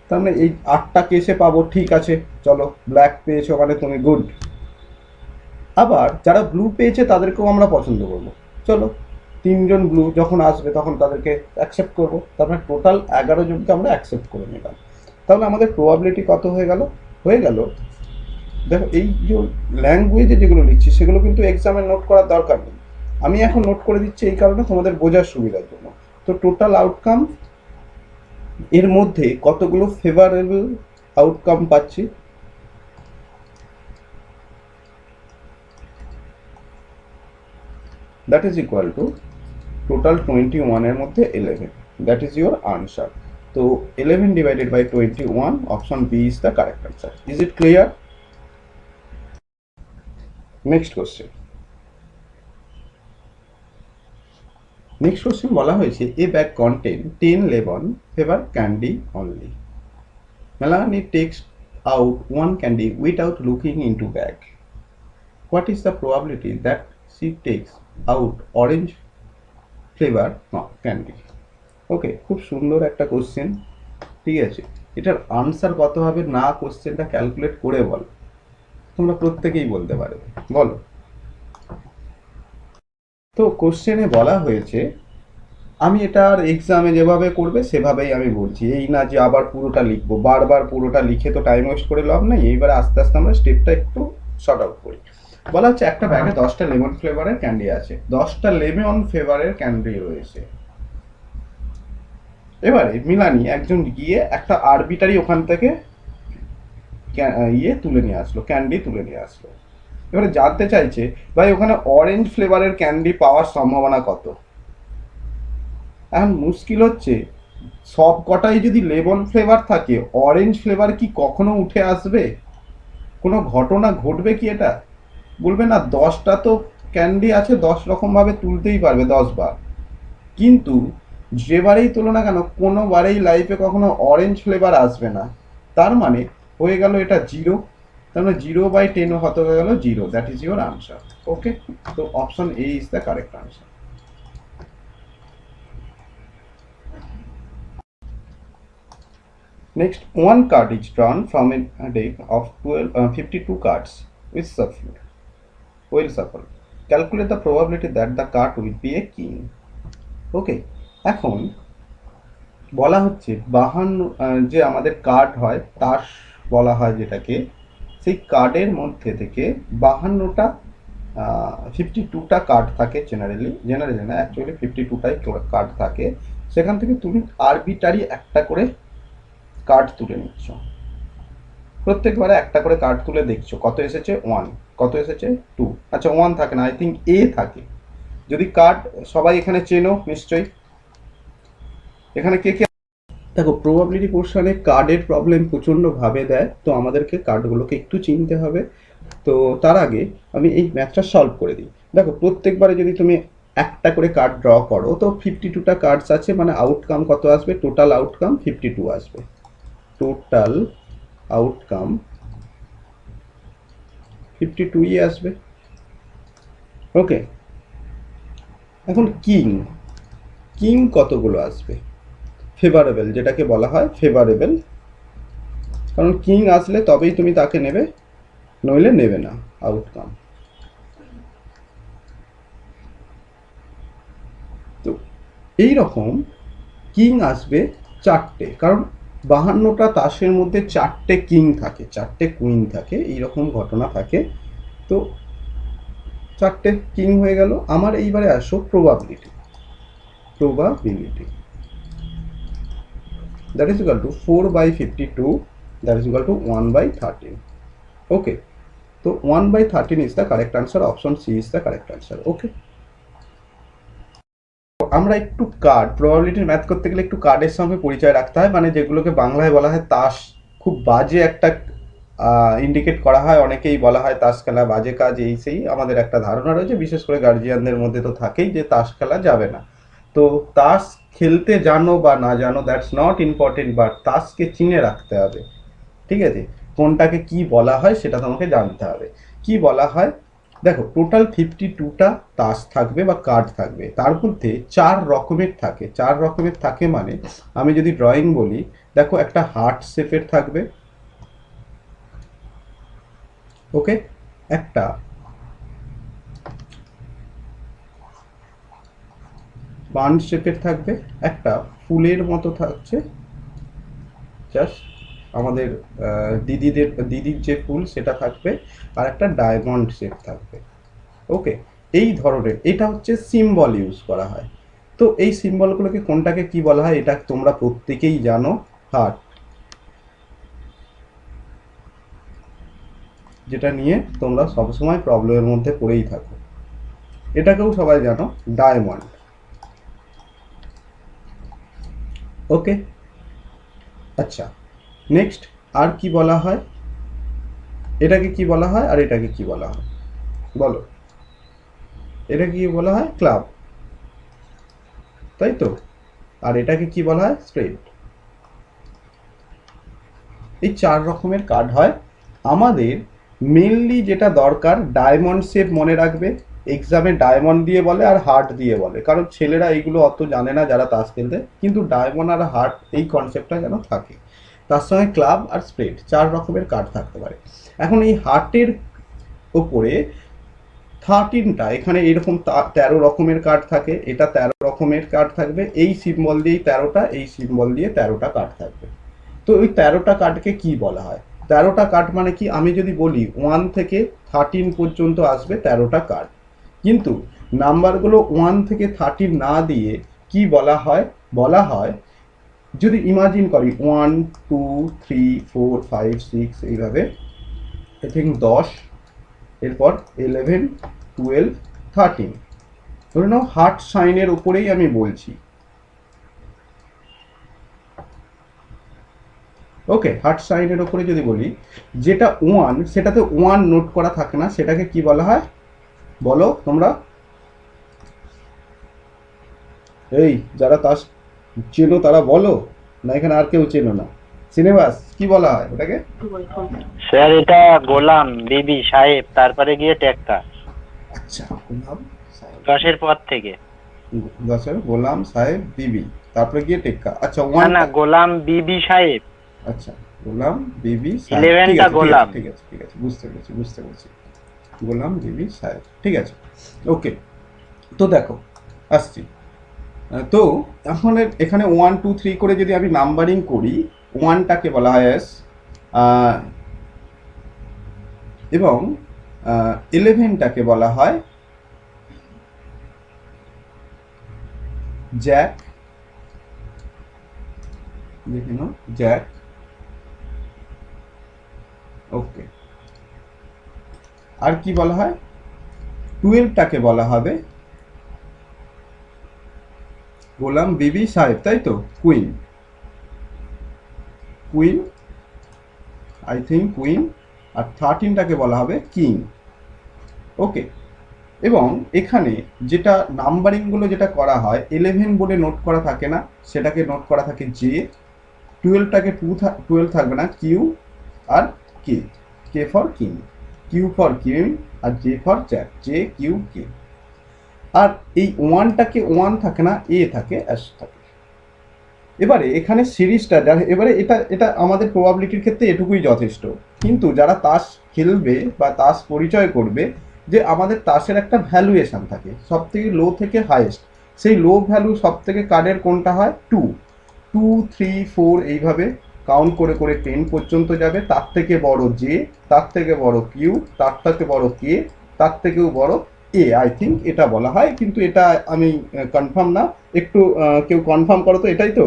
তার মানে এই 8টা কেসে পাবো। ঠিক আছে, চলো ব্ল্যাক পেয়েছো মানে তুমি গুড। আবার যারা ব্লু পেয়েছে তাদেরকেও আমরা পছন্দ করবো। চলো 3জন ব্লু যখন আসবে তখন তাদেরকে অ্যাকসেপ্ট করবো। তারপরে টোটাল 11 জনকে আমরা অ্যাকসেপ্ট করে নিলাম। তাহলে আমাদের প্রবাবিলিটি কত হয়ে গেল? দেখো এই যে ল্যাঙ্গুয়েজে যেগুলো লিখছি সেগুলো কিন্তু এক্সামে নোট করার দরকার নেই, আমি এখন নোট করে দিচ্ছি এই কারণে তোমাদের বোঝার সুবিধার জন্য। তো টোটাল আউটকাম এর মধ্যে কতগুলো ফেভারেবল আউটকাম পাচ্ছি? That is equal two total 21 এর মধ্যে 11, দ্যাট ইজ ইউর আনসার। তো 11 divided by 21, option B is the correct answer. Is it clear? Next question বলা হয়েছে, a bag contain 10 lemon flavour candy only. Melanie takes out one candy without looking into bag, what is the probability that she takes out orange flavor candy? ওকে, খুব সুন্দর একটা question. ঠিক আছে, এটার answer কত হবে না কোশ্চেনটা ক্যালকুলেট করে বল, তোমরা প্রত্যেকেই বলতে পারবে, বলো। তো কোশ্চেনে বলা হয়েছে, আমি এটা আর এক্সামে যেভাবে করবে সেভাবেই আমি বলছি, এই না যে আবার পুরোটা লিখবো, বারবার পুরোটা লিখে তো টাইম ওয়েস্ট করে লাভ নেই। এইবার আস্তে আস্তে আমরা স্টেপটা একটু শর্ট আউট করি। বলা হচ্ছে একটা ব্যাগে 10টা লেমন ফ্লেভারের ক্যান্ডি আছে, 10টা লেমন ফ্লেভারের ক্যান্ডি রয়েছে। এবারে মিলানি একজন গিয়ে একটা আরবিটারি ওখান থেকে তুলে নিয়ে আসলো, ক্যান্ডি তুলে নিয়ে আসলো। এবারে জানতে চাইছে, ভাই ওখানে অরেঞ্জ ফ্লেভারের ক্যান্ডি পাওয়ার সম্ভাবনা কত? এখন মুশকিল হচ্ছে, সব কটাই যদি লেমন ফ্লেভার থাকে, অরেঞ্জ ফ্লেভার কি কখনো উঠে আসবে? কোনো ঘটনা ঘটবে কি এটা? বলবে না 10টা তো ক্যান্ডি আছে, 10 রকমভাবে তুলতেই পারবে 10 বার, কিন্তু যেবারেই তোলো না কেন কোনোবারেই লাইফে কখনো অরেঞ্জ ফ্লেভার আসবে না। তার মানে হয়ে গেল এটা 0, তার মানে 0/10 হতে হয়ে গেল 0, দ্যাট ইজ ইউর আনসার। ওকে, তো option A is the correct answer. Next, one card is drawn from a deck of 52 cards with shuffle. Will shuffle. Calculate the probability that the card will be a king. ওকে, এখন বলা হচ্ছে 52 যে আমাদের card হয়, তাস বলা হয় যেটাকে, সেই কার্ডের মধ্যে থেকে 52টা 52টা কার্ড থাকে জেনারেলি না, অ্যাকচুয়ালি 52টাই কার্ড থাকে। সেখান থেকে তুমি আরবিটারি একটা করে কার্ড তুলে নিচ্ছ, প্রত্যেকবারে একটা করে কার্ড তুলে দেখছো কত এসেছে 1, কত এসেছে 2, আচ্ছা 1 থাকে না, আই থিঙ্ক এ থাকে। যদি কার্ড সবাই এখানে চেনো নিশ্চয়ই, এখানে কে কে দেখো, প্রবাবিলিটি পোর্শনে কার্ডের প্রবলেম প্রচণ্ডভাবে দেয়, তো আমাদেরকে কার্ডগুলোকে একটু চিনতে হবে। তো তার আগে আমি এই ম্যাথটা সলভ করে দিই। দেখো, প্রত্যেকবারে যদি তুমি একটা করে কার্ড ড্র করো, তো 52টা কার্ডস আছে, মানে আউটকাম কত আসবে? টোটাল আউটকাম 52 আসবে। টোটাল আউটকাম 52ই আসবে। ওকে, এখন কিং কতগুলো আসবে? ফেভারেবল, যেটাকে বলা হয় ফেভারেবল, কারণ কিং আসলে তবেই তুমি তাকে নেবে, নইলে নেবে না আউটকাম। তো এই রকম কিং আসবে 4টে, কারণ 52টা তাসের মধ্যে 4টে কিং থাকে, 4টে কুইন থাকে, এইরকম ঘটনা থাকে। তো 4টে কিং হয়ে গেল আমার। এইবারে আসো probability, that is equal to 4/52, that is equal to 1/13. Okay, so 1/13 is the correct answer, option C is the correct answer. Okay, আমরা একটু কার্ড প্রবাবিলিটির ম্যাথ করতে গেলে একটু কার্ডের সঙ্গে পরিচয় রাখতে হয়, মানে যেগুলোকে বাংলায় বলা হয় তাস, খুব বাজে একটা ইন্ডিকেট করা হয়, অনেকেই বলা হয় তাস খেলা বাজে কাজ, এই সেই আমাদের একটা ধারণা রয়েছে, বিশেষ করে গার্জিয়ানদের মধ্যে তো থাকেই যে তাস খেলা যাবে না। তো তাস খেলতে জানো বা না জানো দ্যাটস নট ইম্পর্টেন্ট, বাট তাসকে চিনে রাখতে হবে। ঠিক আছে, কোনটাকে কি বলা হয় সেটা তোমাকে জানতে হবে। কি বলা হয়, দেখো টোটাল 52টা তাস থাকবে বা কার্ড থাকবে, তার মধ্যে 4 রকমের থাকে। 4 রকমের থাকে মানে, আমি যদি ড্রয়িং বলি, দেখো একটা হার্ট শেপের থাকবে, ওকে, একটা বান শেপের থাকবে, একটা ফুলের মতো থাকছে, জাস্ট আমাদের দিদির যে ফুল সেটা থাকবে, আর একটা ডায়মন্ড শেপ থাকবে। ওকে, এই ধরনের, এটা হচ্ছে সিম্বল ইউজ করা হয়। তো এই সিম্বলগুলোকে কোনটাকে কি বলা হয় এটা তোমরা প্রত্যেকেই জানো, হার্ট, যেটা নিয়ে তোমরা সবসময় প্রবলেমের মধ্যে পড়েই থাকো। এটাকেও সবাই জানো ডায়মন্ড। ওকে, আচ্ছা, নেক্সট আর কি বলা হয়, এটাকে কি বলা হয় আর এটাকে কি বলা হয় বলো? এটা কি বলা হয়? ক্লাব, তাই তো। আর এটাকে কি বলা হয়? স্প্রেড। এই 4 রকমের কার্ড হয়। আমাদের মেনলি যেটা দরকার ডায়মন্ড শেপ মনে রাখবে, এক্সামে ডায়মন্ড দিয়ে বলে আর হার্ট দিয়ে বলে, কারণ ছেলেরা এইগুলো অত জানে না যারা তাস খেলতে, কিন্তু ডায়মন্ড আর হার্ট এই কনসেপ্টটা যেন থাকে। তার সঙ্গে ক্লাব আর স্প্রেড 4 রকমের কার্ড থাকতে পারে। এখন এই হার্টের ওপরে 13টা, এখানে এরকম 13 রকমের কার্ড থাকে, এটা 13 রকমের কার্ড থাকবে, এই সিম্বল দিয়েই 13টা, এই সিম্বল দিয়ে 13টা কার্ড থাকবে। তো ওই 13টা কার্ডকে কি বলা হয়? 13টা কার্ড মানে কি, আমি যদি বলি 1 থেকে 13 পর্যন্ত আসবে 13টা কার্ড, কিন্তু নাম্বারগুলো 1 থেকে 13 না দিয়ে কি বলা হয়? বলা হয়, যদি ইমাজিন করি 1 2 3 4 5 6 এইভাবে, আই থিঙ্ক 10, এরপর 11 12 13, ধরে নাও হার্ট সাইনের উপরেই আমি বলছি। ওকে, হার্ট সাইনের ওপরে যদি বলি, যেটা 1 সেটাতে 1 নোট করা থাকে না, সেটাকে কি বলা হয় বলো তোমরা? এই যারা তাস চেনো তারা বলো, না এখানে আর কেউ চেনো না? সিনেমাস কি বলা হয় ওটাকে? স্যার এটা গোলাম বিবি সাহেব, তারপরে গিয়ে টেক্কা। আচ্ছা, গোলাম সাহেব, 10-এর পর থেকে। 10 গোলাম সাহেব বিবি, তারপরে গিয়ে টেক্কা। আচ্ছা, না না, 1টা, গোলাম বিবি সাহেব। আচ্ছা গোলাম বিবি সাহেব, ঠিক 11টা আছে ঠিক আছে গোলাম। ঠিক আছে ঠিক আছে, বুঝতে পেরেছি বুঝতে পেরেছি, গোলাম বিবি সাহেব, ঠিক আছে। ওকে, তো দেখো আসছি। তো এখন এখানে 1 2 3 করে যদি আমি নাম্বারিং করি, 1টাকে বলা হয় এস, এবং 11টাকে বলা হয় জ্যাক, দেখে নাও জ্যাক। ওকে, আর কি বলা হয়? 12টাকে বলা হবে গোলাম বিবি সাহেব, তাই তো, queen, queen, I think queen. আর 13টাকে বলা হবে কিং। ওকে, এবং এখানে যেটা নাম্বারিংগুলো যেটা করা হয়, 11 বলে নোট করা থাকে না, সেটাকে নোট করা থাকে জে। 12টাকে 12 থাকবে না, কিউ আর K, K for king, Q for queen, আর J for jack, J Q K. আর এই 1টাকে 1 থাকে না, এ থাকে, এস থাকে। এবারে এখানে সিরিজটা এবারে এটা এটা আমাদের প্রবাবিলিটির ক্ষেত্রে এটুকুই যথেষ্ট, কিন্তু যারা তাস খেলবে বা তাস পরিচয় করবে, যে আমাদের তাসের একটা ভ্যালুয়েশন থাকে সব থেকে লো থেকে হাইয়েস্ট, সেই লো ভ্যালু সব থেকে কার্ডের কোনটা হয়? 2 2 3 4 এইভাবে কাউন্ট করে করে 10 পর্যন্ত যাবে, তার থেকে বড় জে, তার থেকে বড় কিউ, তার থেকে বড় কে, তার থেকেও বড় এ, আই থিঙ্ক এটা বলা হয়, কিন্তু এটা আমি কনফার্ম না, একটু কেউ কনফার্ম করো তো, এটাই তো?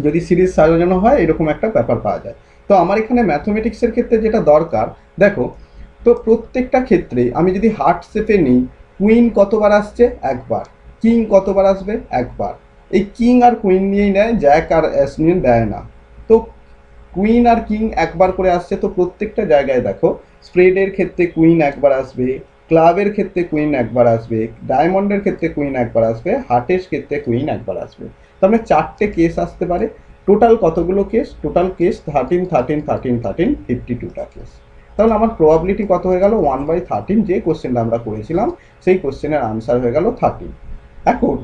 যদি সিরিজ সাজানো হয় এরকম একটা ব্যাপার পাওয়া যায়। তো আমার এখানে ম্যাথমেটিক্সের ক্ষেত্রে যেটা দরকার, দেখো, তো প্রত্যেকটা ক্ষেত্রে আমি যদি হার্ট শেপে নিই, কুইন কতবার আসছে? একবার। কিং কতবার আসবে? একবার। এই কিং আর কুইন নিয়েই নেয়, জ্যাক আর অ্যাস নিয়ে দেয় না। তো কুইন আর কিং একবার করে আসছে, তো প্রত্যেকটা জায়গায় দেখো, স্প্রেডের ক্ষেত্রে কুইন একবার আসবে, ক্লাবের ক্ষেত্রে কুইন একবার আসবে, ডায়মন্ডের ক্ষেত্রে কুইন একবার আসবে, হার্টের ক্ষেত্রে কুইন একবার আসবে। তার মানে 4টে কেস আসতে পারে। টোটাল কতগুলো কেস? টোটাল কেস 13 13 13 13, 52টা কেস। তাহলে আমার প্রবাবিলিটি কত হয়ে গেল? 1/13, যে কোশ্চেনটা আমরা করেছিলাম সেই কোশ্চেনের আনসার হয়ে গেল 13। এখন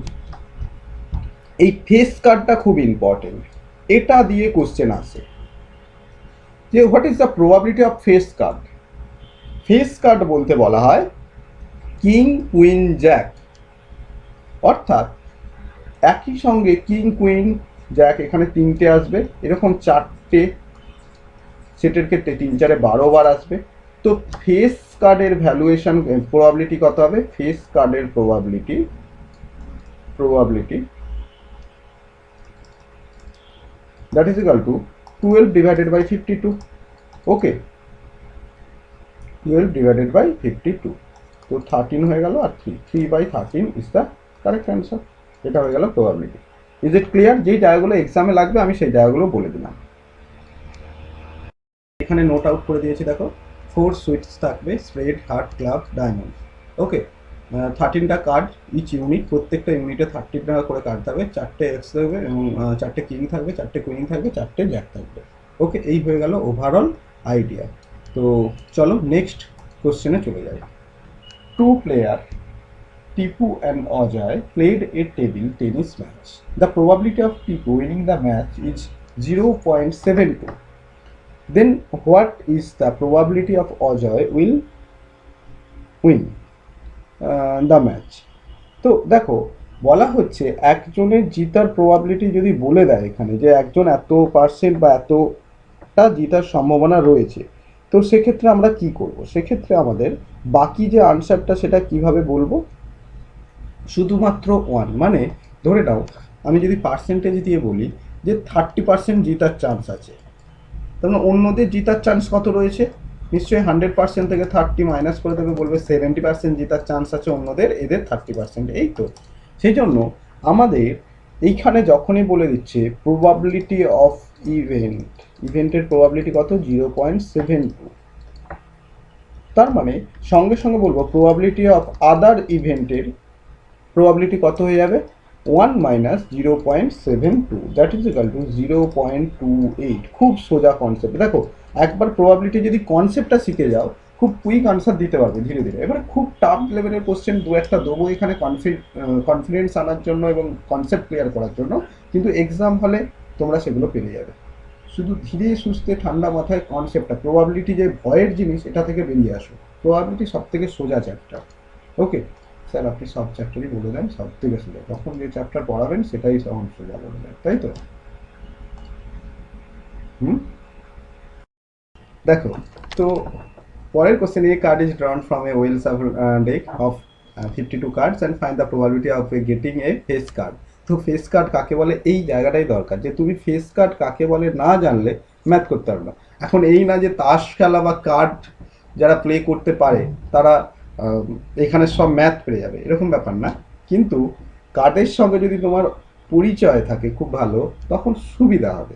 এই ফেস কার্ডটা খুব ইম্পর্টেন্ট, এটা দিয়ে কোশ্চেন আসে যে what is the probability of face card. Face card বলতে বলা হয় কিং কুইন জ্যাক, অর্থাৎ একই সঙ্গে কিং কুইন জ্যাক এখানে 3টে আসবে, এরকম 4টে সেটের ক্ষেত্রে 3 4 12 বার আসবে। তো ফেস কার্ডের ভ্যালুয়েশন প্রবাবিলিটি কত হবে? ফেস কার্ডের probability that is equal to 12 divided by 52. Okay, 12 divided by 52, তো 13 হয়ে গেল, আর 3/13 ইজ দ্য কারেক্ট অ্যান্সার। এটা হয়ে গেল প্রবাবিলিটি। Is it clear? যেই জায়গাগুলো এক্সামে লাগবে আমি সেই জায়গাগুলো বলে দিলাম। এখানে নোট আউট করে দিয়েছি, দেখো 4 সুইটস থাকবে, স্প্রেড, হার্ট, ক্লাব, ডায়মন্ড। ওকে, 13টা কার্ড ইচ ইউনিট, প্রত্যেকটা ইউনিটে 30 টাকা করে কার্ড থাকবে, 4টে এক্স থাকবে এবং 4টে কিং থাকবে, 4টে কুইন থাকবে, 4টে জ্যাক থাকবে। ওকে, এই হয়ে গেল ওভারঅল আইডিয়া। তো চলো নেক্সট কোশ্চেনে চলে যাই। Two player Tipu and Ajay played a table tennis match. The probability of Tipu winning the match is 0.72. Then what is the probability of Ajay will win the match? তো দেখো, বলা হচ্ছে একজনের জিতার প্রবাবিলিটি যদি বলে দেয় এখানে যে একজন এত পার্সেন্ট বা এতটা জিতার সম্ভাবনা রয়েছে, তো সেক্ষেত্রে আমরা কি করব? সেক্ষেত্রে আমাদের বাকি যে আনসারটা সেটা কিভাবে বলবো? শুধুমাত্র ওয়ান, মানে ধরে নাও আমি যদি পার্সেন্টেজ দিয়ে বলি যে 30% জিতার চান্স আছে, তার মানে অন্যদের জিতার চান্স কত রয়েছে? নিশ্চয়ই 100% থেকে 30 মাইনাস করে দেবে, বলবে 70% জিতার চান্স আছে অন্যদের, এদের 30%, এই তো। সেই জন্য আমাদের এইখানে যখনই বলে দিচ্ছে প্রবাবিলিটি অফ ইভেন্টের প্রবাবিলিটি কত? 0.72। তার মানে সঙ্গে সঙ্গে বলবো প্রবাবিলিটি অফ আদার ইভেন্টের প্রবাবিলিটি কত হয়ে যাবে? 1 minus 0.72, that is equal two 0.28। খুব সোজা কনসেপ্ট। দেখো, একবার প্রবাবিলিটি যদি কনসেপ্টটা শিখে যাও, খুব কুইক আনসার দিতে পারবে ধীরে ধীরে। এবারে খুব টাফ লেভেলের কোশ্চেন দু একটা দেবো এখানে কনফিডেন্স আনার জন্য এবং কনসেপ্ট ক্লিয়ার করার জন্য, কিন্তু এক্সাম হলে তোমরা সেগুলো পেয়ে যাবে। শুধু ধীরে সুস্থে ঠান্ডা মাথায় কনসেপ্টটা, প্রবাবিলিটি যে ভয়ের জিনিস, এটা থেকে বেরিয়ে আসো। প্রবাবিলিটি সব থেকে সোজা চ্যাপ্টার। ওকে স্যার, আপনি সব চ্যাপ্টারই বলে দেন সব থেকে সোজা, তখন যে চ্যাপ্টার পড়াবেন সেটাই তখন সোজা বলে দেন, তাই তো? দেখো, তো পরের question, a card is drawn from a well shuffled deck of 52 cards and find the probability of getting a face card. তো ফেস কার্ড কাকে বলে, এই জায়গাটাই দরকার, যে তুমি ফেস কার্ড কাকে বলে না জানলে ম্যাথ করতে পারবে না। এখন এই না যে তাস খেলা বা কার্ড যারা প্লে করতে পারে তারা এখানে সব ম্যাথ পেয়ে যাবে, এরকম ব্যাপার না। কিন্তু কার্ডের সঙ্গে যদি তোমার পরিচয় থাকে খুব ভালো, তখন সুবিধা হবে।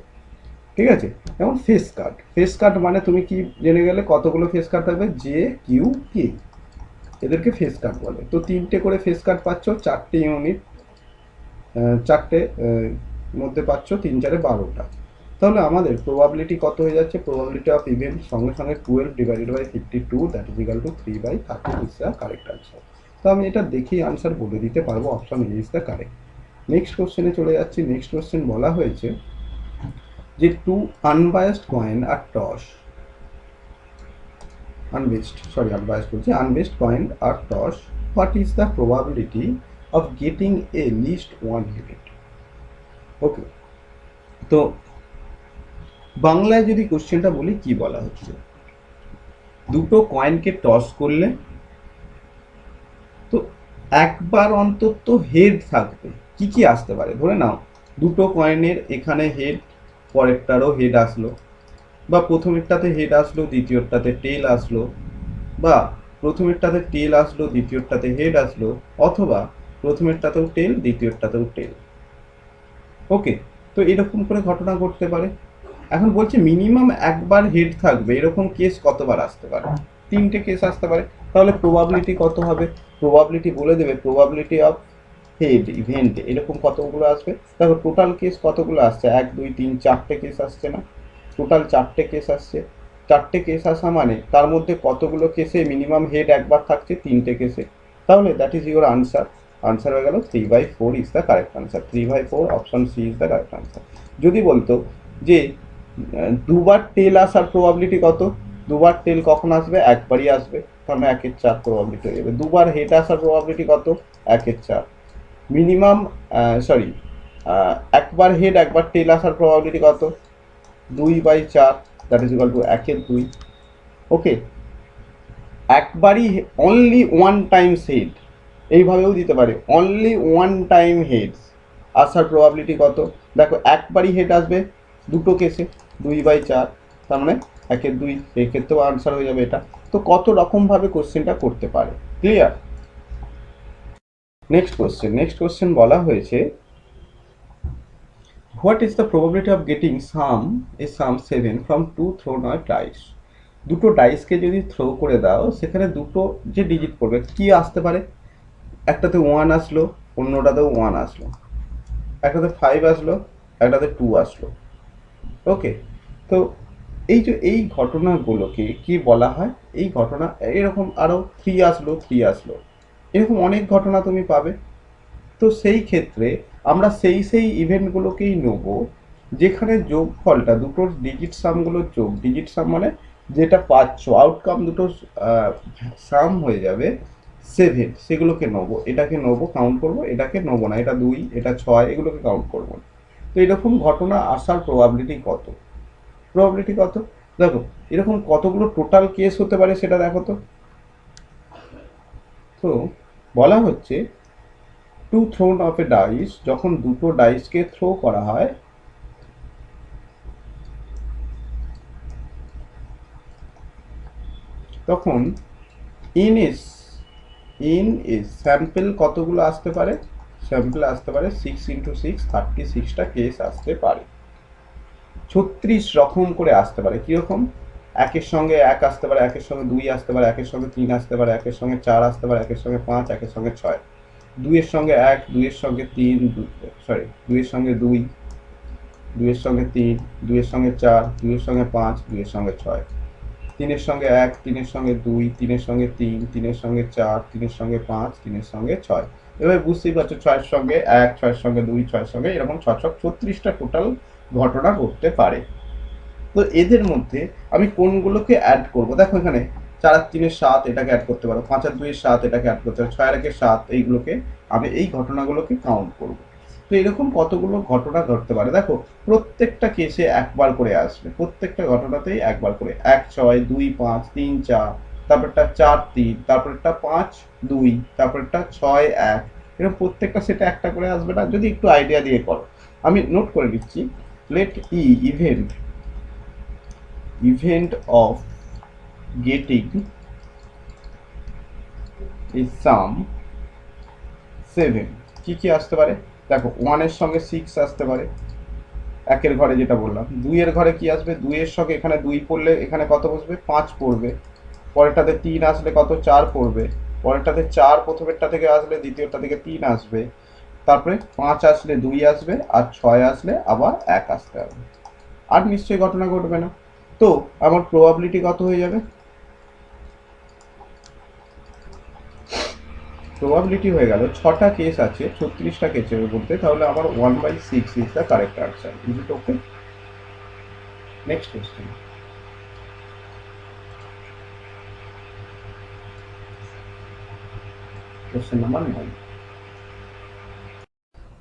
ঠিক আছে, যেমন ফেস কার্ড মানে তুমি কি জেনে গেলে কতগুলো ফেস কার্ড থাকবে? জে, কিউ, কে, এদেরকে ফেস কার্ড বলে। তো 3টে করে ফেস কার্ড পাচ্ছ, 4টে ইউনিট, 4টে মধ্যে পাচ্ছ 3 4 12টা। তাহলে আমাদের প্রবাবিলিটি কত হয়ে যাচ্ছে? প্রবাবিলিটি অফ ইভেন্ট সঙ্গে সঙ্গে 12 divided by 52, that is equal to 3/30 is the correct answer. তো আমি এটা দেখেই আনসার বলে দিতে পারবো, option A is the correct. Next কোশ্চেনে চলে যাচ্ছি। নেক্সট কোশ্চেন বলা হয়েছে যে two unbiased coin are toss, unbiased coin or toss, what is the probability of getting a least one hit? ওকে, তো বাংলায় যদি কোশ্চেনটা বলি, কি বলা হচ্ছে? দুটো কয়েনকে টস করলে তো একবার অন্তত হেড থাকবে। কি কি আসতে পারে? ধরে নাও দুটো কয়েনের এখানে হেড, পরেরটারও হেড আসলো, বা প্রথমেরটাতে হেড আসলো, দ্বিতীয়টাতে টেল আসলো, বা প্রথমেরটাতে টেল আসলো, দ্বিতীয়টাতে হেড আসলো, অথবা প্রথমেরটাতেও টেল, দ্বিতীয়টাতেও টেল। ওকে, তো এরকম করে ঘটনা ঘটতে পারে। এখন বলছে মিনিমাম একবার হেড থাকবে, এরকম কেস কতবার আসতে পারে? 3টে কেস আসতে পারে। তাহলে প্রবাবিলিটি কত হবে? প্রবাবিলিটি বলে দেবে, প্রবাবিলিটি অফ হেড ইভেন্ট এরকম কতগুলো আসবে। দেখো টোটাল কেস কতগুলো আসছে, 1 2 3 4টে কেস আসছে না? টোটাল 4টে কেস আসছে। 4টে কেস আসা মানে তার মধ্যে কতগুলো কেসে মিনিমাম হেড একবার থাকছে? 3টে কেসে। তাহলে that is your answer. Answer হয়ে গেল 3/4 is the correct answer. 3/4 option C is the correct answer. যদি বলতো যে দুবার টেল আসার প্রবাবিলিটি কত? দুবার টেল কখন আসবে? একবারই আসবে, তাহলে 1/4 প্রবাবিলিটি হয়ে যাবে। দুবার হেড আসার প্রবাবিলিটি কত? 1/4। মিনিমাম একবার হেড একবার টেল আসার প্রবাবিলিটি কত? 2/4, দ্যাট ইজ ইকুয়াল টু 1/2। ওকে, একবারই অনলি ওয়ান টাইমস হেড, এইভাবেও দিতে পারে, অনলি ওয়ান টাইম হেডস আসার প্রবাবিলিটি কত? দেখো একবারই হেড আসবে দুটো কেসে, 2/4, তার মানে 1/2, এই ক্ষেত্রেও আনসার হয়ে যাবে এটা। তো কত রকমভাবে কোশ্চেনটা করতে পারে, ক্লিয়ার? নেক্সট কোশ্চেন বলা হয়েছে what is the probability of getting sum 7 from 2 thrown dice. দুটো ডাইসকে যদি থ্রো করে দাও, সেখানে দুটো যে ডিজিট পড়বে কি আসতে পারে? একটাতে 1 আসলো, অন্যটাতেও 1 আসলো, একটাতে 5 আসলো, একটাতে 2 আসলো। ওকে, তো এই যে এই ঘটনাগুলোকে কি বলা হয়? এই ঘটনা এরকম আরও 3 আসলো, 3 আসলো, এরকম অনেক ঘটনা তুমি পাবে। তো সেই ক্ষেত্রে আমরা সেই ইভেন্টগুলোকেই নেব যেখানে যোগফলটা দুটোর ডিজিট সামগুলোর যোগ, ডিজিট সাম মানে যেটা পাচ্ছ আউটকাম দুটো সাম হয়ে যাবে 7, সেগুলোকে নেবো, এটাকে নেবো কাউন্ট করবো, এটাকে নেবো না, এটা 2, এটা 6, এগুলোকে কাউন্ট করবো না। তো এরকম ঘটনা আসার প্রবাবিলিটি কত? প্রবাবিলিটি কত? দেখো, এরকম কতগুলো টোটাল কেস হতে পারে সেটা দেখো তো। তো বলা হচ্ছে two thrown of a dice, যখন দুটো ডাইসকে থ্রো করা হয় তখন ইন ইস ইন ইস স্যাম্পেল কতগুলো আসতে পারে? স্যাম্পেল আসতে পারে 6 × 6, 36টা কেস আসতে পারে। 36 রকম করে আসতে পারে। কীরকম? একের সঙ্গে 1 আসতে পারে, একের সঙ্গে 2 আসতে পারে, একের সঙ্গে 3 আসতে পারে, একের সঙ্গে 4 আসতে পারে, একের সঙ্গে 5, একের সঙ্গে 6, 2 এর সঙ্গে 1, 2 এর সঙ্গে 3, 2 এর সঙ্গে 2, 2 এর সঙ্গে 3, 2 এর সঙ্গে 4, 2 এর সঙ্গে 5, 2 এর সঙ্গে 6, 3 এর সঙ্গে 1, 3 এর সঙ্গে 2, 3 এর সঙ্গে 3, 3 এর সঙ্গে 4, 3 এর সঙ্গে 5, 3 এর সঙ্গে 6। এভাবে বুঝতেই পারছো 6 এর সঙ্গে 1, 6 এর সঙ্গে 2, 6 এর সঙ্গে এরকম 6 ছক 36টা টোটাল ঘটনা ঘটতে পারে। তো এদের মধ্যে আমি কোনগুলোকে অ্যাড করব? দেখো এখানে 4 আর 3 এর 7, এটাকে অ্যাড করতে পারো, 5 আর 2 এর 7, এটাকে অ্যাড করতে পারো, 6 আর 1 এর 7, এইগুলোকে আমি এই ঘটনাগুলোকে কাউন্ট করব। তো এরকম কতগুলো ঘটনা ঘটতে পারে দেখো, প্রত্যেকটা কেসে একবার করে আসবে, প্রত্যেকটা ঘটনাতেই একবার করে 1 6, 2 5, 3 4, তারপরটা 4 3, তারপরটা 5 2, তারপরটা 6 1, এরকম প্রত্যেকটা সেটে একটা করে আসবে না? যদি একটু আইডিয়া দিয়ে করো, আমি নোট করে দিচ্ছি। Let E event of getting a sum 7 কি কি আসতে পারে? দেখো 1 এর সঙ্গে 6 আসতে পারে, একের ঘরে যেটা বললাম। 2 এর ঘরে কি আসবে? 2 এর সঙ্গে এখানে 2 পড়লে এখানে কত বসবে? 5 পড়বে। পরেরটাতে 3 আসলে কত? 4 পড়বে। পরেরটাতে 4 প্রথমেরটা থেকে আসলে দ্বিতীয়টা থেকে 3 আসবে। তারপরে 5 আসলে 2 আসবে, আর 6 আসলে আবার 1 আসতে হবে। আর নিশ্চয়ই ঘটনা ঘটবে না। তো আমার প্রবাবিলিটি কত হয়ে যাবে? প্রবাবিলিটি হয়ে গেল 6টা কেস আছে 36টা কেসের মধ্যে, তাহলে আমার 1/6 is the correct answer. Is it okay? Next question. Question number 9।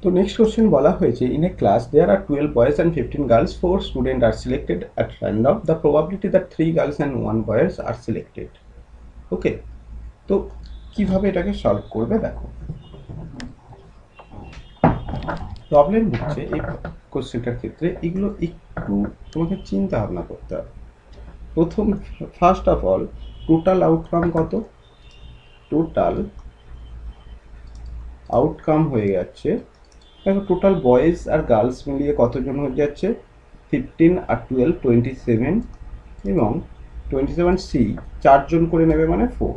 তো নেক্সট কোশ্চেন বলা হয়েছে in a class there are 12 boys and 15 girls, 4 student are selected at random, the probability that 3 girls and 1 boys are selected. Okay, তো কিভাবে এটাকে solve করবে দেখো। Problem হচ্ছে এই কোশ্চেনটার ক্ষেত্রে এগুলো একটু তোমাকে চিন্তা ভাবনা করতে হবে। প্রথম, first of all, total outcome কত? টোটাল আউটকাম হয়ে যাচ্ছে, দেখো টোটাল বয়েজ আর গার্লস মিলিয়ে কতজন হয়ে যাচ্ছে? 15 আর 12 27, এবং 27C 4জন করে নেবে মানে 4।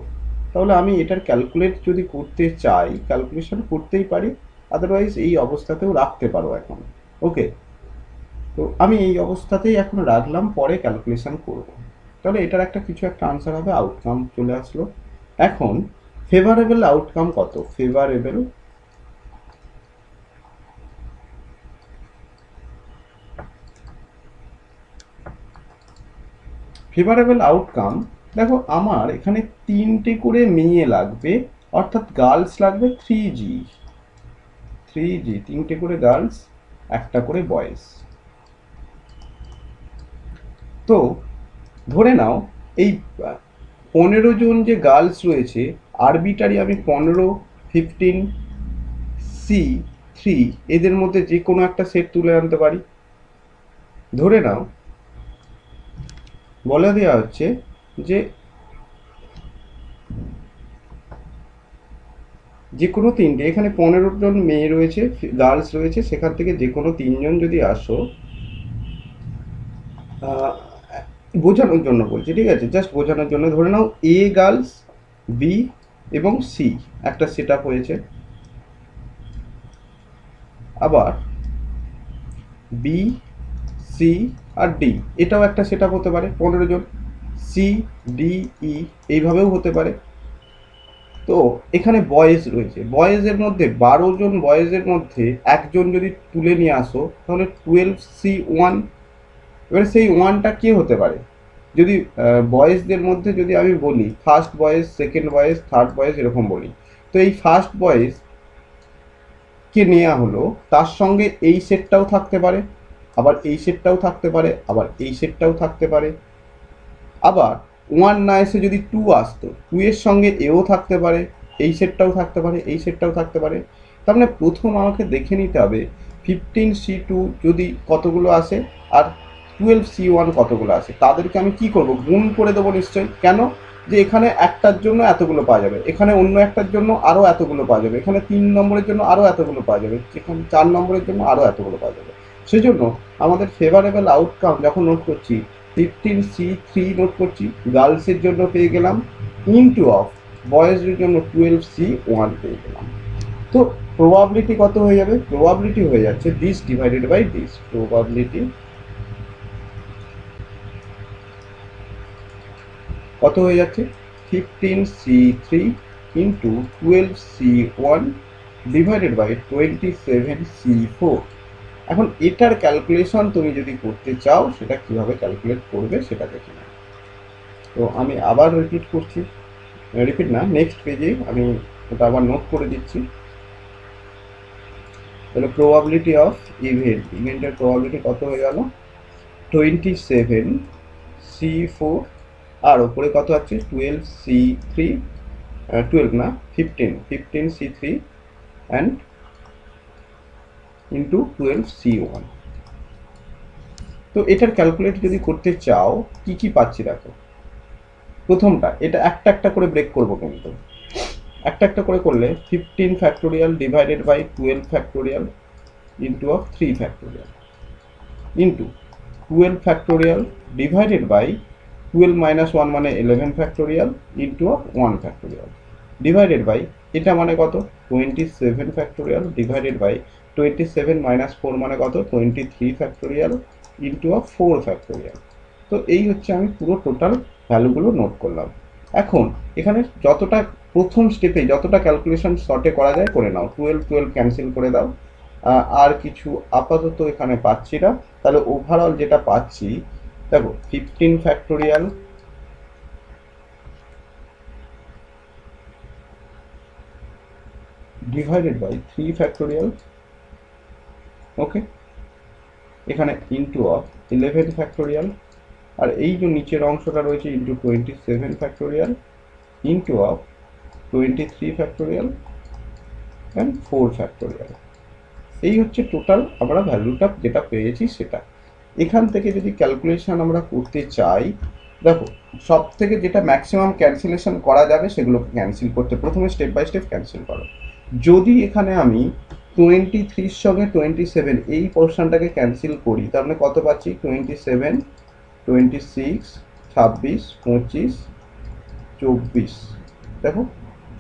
তাহলে আমি এটার ক্যালকুলেট যদি করতে চাই, ক্যালকুলেশন করতেই পারি, আদারওয়াইজ এই অবস্থাতেও রাখতে পারো এখন। ওকে, তো আমি এই অবস্থাতেই এখন রাখলাম, পরে ক্যালকুলেশন করব। তাহলে এটার একটা কিছু একটা আনসার হবে, আউটকাম চলে আসলো। এখন ফেভারেবল আউটকাম কত? ফেভারেবল আউটকাম, দেখো আমার এখানে 3টে করে মেয়ে লাগবে, অর্থাৎ গার্লস লাগবে 3G, 3টে করে গার্লস, একটা করে বয়েজ। তো ধরে নাও এই 15জন যে গার্লস রয়েছে, আরবিটারি আমি 15, 15C3 এদের মধ্যে যে কোনো একটা সেট তুলে আনতে পারি। ধরে নাও বলে দেওয়া হচ্ছে যে যে কোনো 3টে, এখানে 15জন মেয়ে রয়েছে, গার্লস রয়েছে, সেখান থেকে যে কোনো 3জন যদি আসো, বোঝানোর জন্য বলছি, ঠিক আছে, জাস্ট বোঝানোর জন্য। ধরে নাও A গার্লস, B এবং সি একটা সেট আপ হয়েছে। আবার বি, সি আর ডি এটাও একটা সেট আপ হতে পারে 15 জন। সি, ডি, ই এইভাবেও হতে পারে। তো এখানে বয়েজ রয়েছে, বয়েজের মধ্যে 12 জন বয়েজের মধ্যে একজন যদি তুলে নিয়ে আসো তাহলে 12C1। এবারে সেই ওয়ানটা কে হতে পারে? যদি বয়েজদের মধ্যে যদি আমি বলি first boys, second boys, third boys এরকম বলি, তো এই ফার্স্ট বয়েজ কে নেওয়া হলো, তার সঙ্গে এই সেটটাও থাকতে পারে, আবার এই সেটটাও থাকতে পারে, আবার এই সেটটাও থাকতে পারে। আবার ওয়ান না এসে যদি টু আসতো, টু এর সঙ্গে এও থাকতে পারে, এই সেটটাও থাকতে পারে, এই সেটটাও থাকতে পারে। তার মানে প্রথম আমাকে দেখে নিতে হবে 15C2 যদি কতগুলো আসে আর 12C1 কতগুলো আসে, তাদেরকে আমি কি করব, গুণ করে দেবো নিশ্চয়ই। কেন? যে এখানে একটার জন্য এতগুলো পাওয়া যাবে, এখানে অন্য একটার জন্য আরও এতগুলো পাওয়া যাবে, এখানে 3 নম্বরের জন্য আরও এতগুলো পাওয়া যাবে, এখানে 4 নম্বরের জন্য আরও এতগুলো পাওয়া যাবে। সেজন্য আমাদের ফেভারেবল আউটকাম যখন নোট করছি 15C3 নোট করছি, গার্লসের জন্য পেয়ে গেলাম, ইনটু অফ বয়েজের জন্য 12C1 পেয়ে গেলাম। তো প্রবাবিলিটি কত হয়ে যাবে? প্রবাবিলিটি হয়ে যাচ্ছে this divided by this. Probability কত হয়ে যাচ্ছে? 15C3 into 12C1 divided by 27C4। এখন এটার ক্যালকুলেশন তুমি যদি করতে চাও সেটা কিভাবে ক্যালকুলেট করবে সেটা দেখে নাও। তো আমি আবার রিপিট করছি, রিপিট না, নেক্সট পেজে আমি ওটা আবার নোট করে দিচ্ছি। তাহলে প্রবাবিলিটি অফ ইভেন্টের প্রবাবিলিটি কত হয়ে গেল? 27C4 আর ওপরে কত আছে? 12C3, 12 না 15C3 অ্যান্ড ইন্টু 12C1। তো এটার ক্যালকুলেট যদি করতে চাও কি কি পাচ্ছি দেখো। প্রথমটা, এটা একটা একটা করে ব্রেক করবো, কিন্তু একটা একটা করে করলে 15 factorial divided by 12 factorial into of 3 factorial into 12 factorial divided by 12 minus 1 মানে 11 factorial into of 1 factorial divided by এটা মানে কত? 27 ফ্যাক্টোরিয়াল ডিভাইডেড বাই 27 মাইনাস 4 মানে কত? 23 ফ্যাক্টোরিয়াল ইন্টু অফ 4 ফ্যাক্টোরিয়াল। তো এই হচ্ছে আমি পুরো টোটাল ভ্যালুগুলো নোট করলাম। এখন এখানে যতটা প্রথম স্টেপে যতটা ক্যালকুলেশন শর্টে করা যায় করে নাও, 12 12 ক্যান্সেল করে দাও। আর কিছু আপাতত এখানে পাচ্ছি না। তাহলে ওভারঅল যেটা পাচ্ছি দেখো 15 ফ্যাক্টোরিয়াল ডিভাইডেড বাই 3 ফ্যাক্টোরিয়াল, ওকে, এখানে ইন্টু অফ 11 ফ্যাক্টোরিয়াল, আর এই যে নিচের অংশটা রয়েছে into 27 factorial into of 23 factorial and 4 factorial. এই হচ্ছে টোটাল আমরা ভ্যালুটা যেটা পেয়েছি সেটা। এখান থেকে যদি ক্যালকুলেশন আমরা করতে চাই, দেখো সব থেকে যেটা ম্যাক্সিমাম ক্যান্সেলেশন করা যাবে সেগুলোকে ক্যান্সেল করতে প্রথমে স্টেপ বাই স্টেপ ক্যান্সেল করো। যদি এখানে আমি 23 সঙ্গে 27 এই পোর্শনটাকে ক্যান্সেল করি তার মানে কত পাচ্ছি? 27, 26, 26, 25, 24। দেখো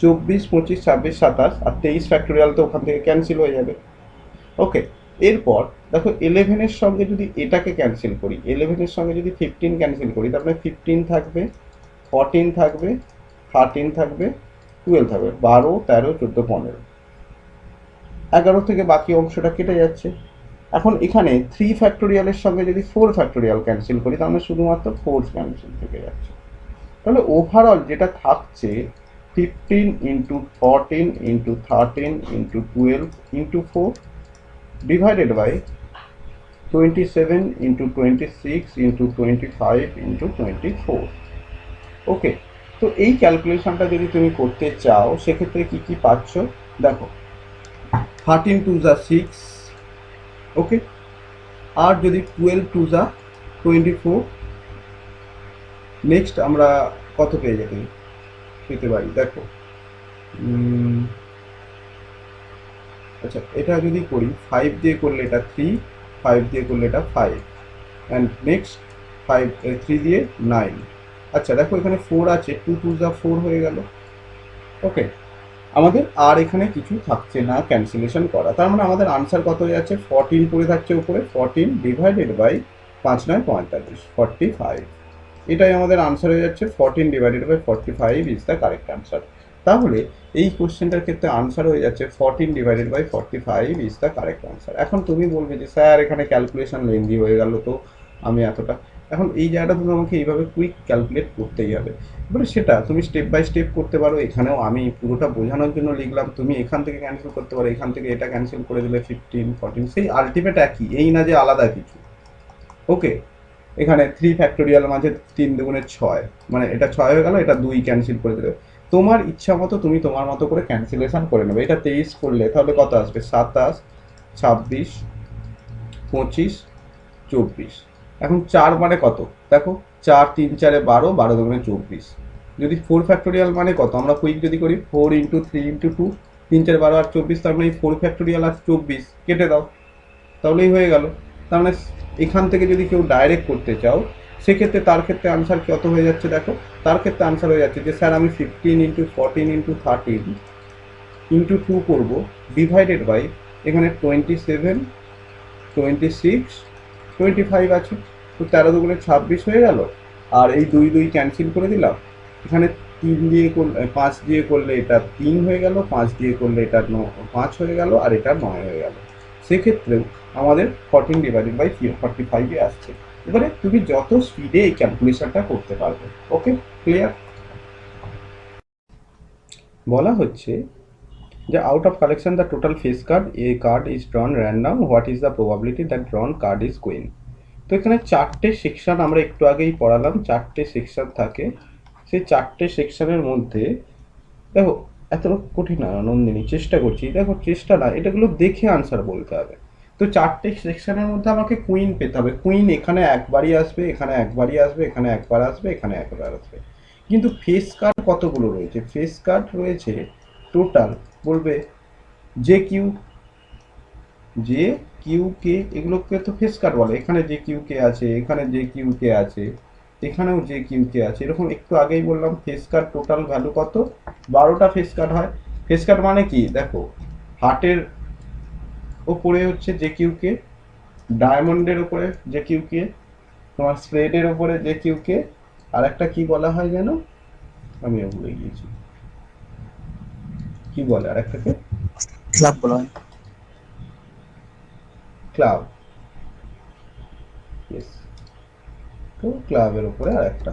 24, 25, 26, 27 আর 23 ফ্যাক্টোরিয়াল তো ওখান থেকে ক্যান্সেল হয়ে যাবে। ওকে, এরপর দেখো 11-এর সঙ্গে যদি এটাকে ক্যান্সেল করি, 11-এর সঙ্গে যদি 15 ক্যান্সেল করি তার মানে 15 থাকবে, 14 থাকবে, 13 থাকবে, 12 থাকবে, 12, 13, 14, 15, 11 থেকে বাকি অংশটা কেটে যাচ্ছে। এখন এখানে 3 ফ্যাক্টোরিয়ালের সঙ্গে যদি 4 ফ্যাক্টোরিয়াল ক্যান্সেল করি তাহলে শুধুমাত্র 4 ক্যান্সেল থেকে যাচ্ছে। তাহলে ওভারঅল যেটা থাকছে 15 into 14 into 13 into 12 into 4 divided by 27 into 26 into 25 into 24। Okay, তো এই ক্যালকুলেশনটা যদি তুমি করতে চাও সেক্ষেত্রে কি কি পাচ্ছ দেখো, 13 টু যা 6, ওকে, আর যদি 12 টু যা 24, নেক্সট আমরা কত পেয়ে পেতে পারি দেখো। আচ্ছা, এটা যদি করি 5 দিয়ে করলে এটা 3, 5 দিয়ে করলে এটা 5 অ্যান্ড নেক্সট 3 দিয়ে 9। আচ্ছা দেখো এখানে 4 আছে, 2 টু যা 4 হয়ে গেল, ওকে, আমাদের আর এখানে কিছু থাকছে না ক্যান্সেলেশন করা, তার মানে আমাদের আনসার কত হয়ে যাচ্ছে, 14 পড়ে থাকছে উপরে, 14 ডিভাইডেড বাই 5 9 45, 45, এটাই আমাদের আনসার হয়ে যাচ্ছে। 14 divided by 45 is the correct answer. তাহলে এই কোশ্চেনটার ক্ষেত্রে আনসার হয়ে যাচ্ছে 14 divided by 45 is the correct answer. এখন তুমি বলবে যে স্যার এখানে ক্যালকুলেশন লেন্দি হয়ে গেল, তো আমি এতটা, এখন এই জায়গাটা তুমি আমাকে এইভাবে কুইক ক্যালকুলেট করতেই হবে। এবারে সেটা তুমি স্টেপ বাই স্টেপ করতে পারো, এখানেও আমি পুরোটা বোঝানোর জন্য লিখলাম, তুমি এখান থেকে ক্যান্সেল করতে পারো, এখান থেকে এটা ক্যান্সেল করে দিলে 15 14, সেই আলটিমেট একই, এই না যে আলাদা কিছু। ওকে, এখানে 3 ফ্যাক্টোরিয়াল মাঝে 3 দুগুণে 6, মানে এটা 6 হয়ে গেল, এটা 2 ক্যান্সেল করে দেবে। তোমার ইচ্ছা মতো তুমি তোমার মতো করে ক্যান্সেলেশন করে নেবে। এটা 23 করলে তাহলে কত আসবে, 27 26 25 24। এখন 4 মানে কত দেখো, 4 3 4 12, 12 দুগুণে 24। যদি 4 ফ্যাক্টোরিয়াল মানে কত, আমরা কুইক যদি করি 4 ইন্টু 3 ইন্টু 2, 3 4 12 আর 24, তার মানে 4 ফ্যাক্টোরিয়াল আর 24 কেটে দাও, তাহলেই হয়ে গেল। তার মানে এখান থেকে যদি কেউ ডাইরেক্ট করতে চাও, সেক্ষেত্রে তার ক্ষেত্রে আনসার কত হয়ে যাচ্ছে দেখো, তার ক্ষেত্রে আনসার হয়ে যাচ্ছে যে স্যার আমি 15 ইন্টু 14 ইন্টু 13 ইন্টু 2 করবো, ডিভাইডেড বাই এখানে 27 26 25 আছে, তো 13 দুগুণে 26 হয়ে গেল। আর এই 2 2 ক্যান্সেল করে দিলাম, এখানে 3 দিয়ে করলে 5 দিয়ে করলে এটা 3 হয়ে গেল, 5 দিয়ে করলে এটা 5 হয়ে গেল, আর এটা 9 হয়ে গেল। সেক্ষেত্রেও আমাদের 14 ডিভাইডেড বাই 45 আসছে। এবারে তুমি যত স্পিডে এই ক্যালকুলেশনটা করতে পারবে। ওকে, ক্লিয়ার? বলা হচ্ছে যে out of collection the total face card, A card is ড্রন random, what is the probability that ড্রন card is queen. তো এখানে 4টে সেকশন আমরা একটু আগেই পড়ালাম, 4টে সেকশন থাকে। সেই 4টে সেকশনের মধ্যে দেখো, এত কঠিন না নন্দিনী, চেষ্টা করছি, দেখো চেষ্টা না, এটাগুলো দেখে আনসার বলতে হবে। তো 4টে সেকশনের মধ্যে আমাকে কুইন পেতে হবে। কুইন এখানে একবারই আসবে, এখানে একবারই আসবে, এখানে একবার আসবে, এখানে একবার আসবে। কিন্তু ফেস কার্ড কতগুলো রয়েছে, ফেস কার্ড রয়েছে টোটাল, বলবে জে কিউ, জে কিউ কে, এগুলোকে তো ফেস কার্ড বলে। এখানে জে কিউ কে আছে, এখানে জে কিউ কে আছে, এখানেও জে কিউ কে আছে। এরকম একটু আগেই বললাম ফেস কার্ড টোটাল ভ্যালু কত, 12টা ফেস কার্ড হয়। ফেস কার্ড মানে কি দেখো, হার্টের ওপরে হচ্ছে জে কিউ কে, ডায়মন্ডের ওপরে জে কিউ কে, তোমার স্প্রেডের ওপরে জে কিউ কে, আর একটা কি বলা হয় যেন, আমিও ভুলে গিয়েছি কি বলে আর একটাকে, ক্লাব বলা হয়। ক্লাব, ইয়েস, তো ক্লাবের উপরে আর একটা।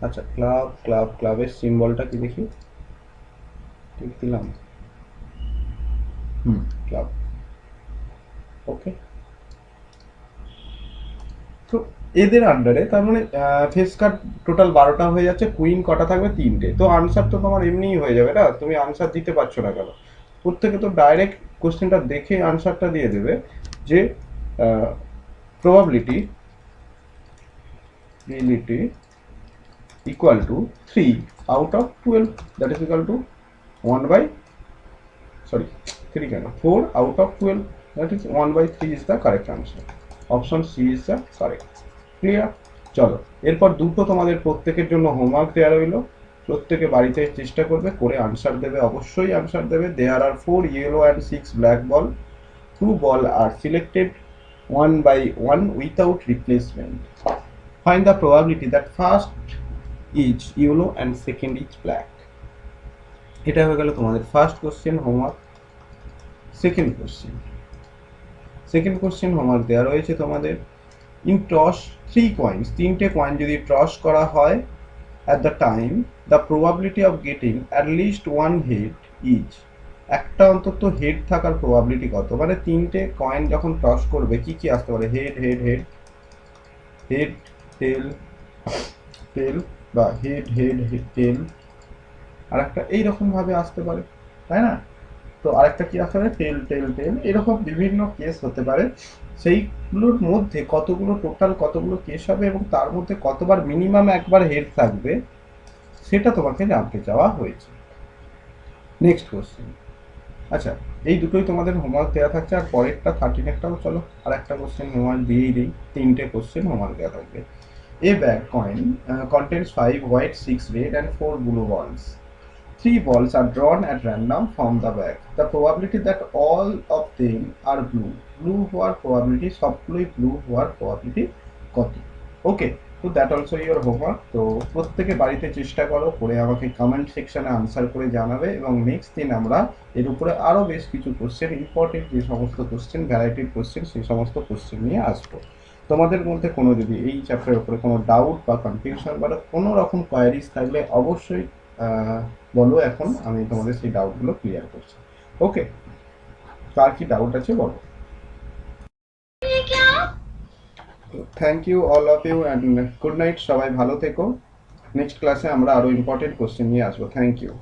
আচ্ছা, ক্লাব ক্লাব ক্লাবের সিম্বলটা কি দেখি, ঠিক দিলাম, ক্লাব। ওকে, তো এদের আন্ডারে তার মানে ফেস কার্ড টোটাল 12টা হয়ে যাচ্ছে, কুইন কটা থাকবে, 3টে। তো আনসার তো তোমার এমনিই হয়ে যাবে না, তুমি আনসার দিতে পারছো না কেন, প্রত্যেকে তো ডাইরেক্ট কোশ্চেনটা দেখে আনসারটা দিয়ে দেবে যে probability reality equal to 3 out of 12, that is equal to 1 by, sorry 3 কেন, 4 out of 12, that is 1 by 3 is the correct answer. Option C is the correct. Clear? চলো, এরপর দুটো তোমাদের প্রত্যেকের জন্য হোমওয়ার্ক দেওয়া রইলো, প্রত্যেকে বাড়িতে চেষ্টা করবে, করে আনসার দেবে, অবশ্যই আনসার দেবে। There are 4 yellow and 6 black ball, 2 ball are selected 1 by 1 without replacement. Find the probability that first is yellow and second is black. এটা হয়ে গেল তোমাদের first question homework. Second question homework দেওয়া রয়েছে তোমাদের, ইন টস 3 কয়েন্স, 3টে coin যদি toss করা হয় at the time, the probability of getting at least one head each, একটা অন্তত হেড থাকার প্রবাবিলিটি কত, মানে 3টে কয়েন যখন টস করবে কি কি আসতে পারে, head head head, head tail tail, বা হেড হেড হেড টেল, আর একটা এইরকম ভাবে আসতে পারে, তাই না? তো আরেকটা কি আসতে পারে, টেল টেল টেল, এরকম বিভিন্ন কেস হতে পারে। সেইগুলোর মধ্যে কতগুলো টোটাল কতগুলো কেস হবে এবং তার মধ্যে কতবার মিনিমাম একবার হেড থাকবে, সেটা তোমাকে জানতে চাওয়া হয়েছে। Next question. আচ্ছা, এই দুটোই তোমাদের হোমওয়ার্ক দেওয়া থাকছে, আর পরেরটা 13 একটাও, চলো আর একটা কোশ্চেন হোমওয়ার্ক দিয়েই দিই, 3টে কোশ্চেন হোমওয়ার্ক দেওয়া থাকবে। A bag coin contains 5 white, 6 red, and 4 blue balls. 3 balls are drawn at random from the bag. The probability that all of them are blue. Blue হওয়ার probability, সবগুলোই blue হওয়ার probability কত? ওকে, তো that also your homework. তো প্রত্যেকে বাড়িতে চেষ্টা করো, করে আমাকে কমেন্ট সেকশনে আনসার করে জানাবে, এবং নেক্সট দিন আমরা এর উপরে আরও বেশ কিছু কোশ্চেন, ইম্পর্টেন্ট যে সমস্ত কোশ্চেন, ভ্যারাইটির কোশ্চেন, সেই সমস্ত কোশ্চেন নিয়ে আসবো। তোমাদের মধ্যে কোনো যদি এই চ্যাপ্টারের উপরে কোনো ডাউট বা কনফিউশন বা কোনো রকম কোয়ারিজ থাকলে অবশ্যই বলো, এখন আমি তোমাদের সেই ডাউটগুলো ক্লিয়ার করছি। ওকে, কার কি ডাউট আছে বলো। Thank you all of you and good night, সবাই ভালো থেকো। নেক্সট ক্লাসে আমরা আরও ইম্পর্টেন্ট কোশ্চেন নিয়ে আসবো। Thank you.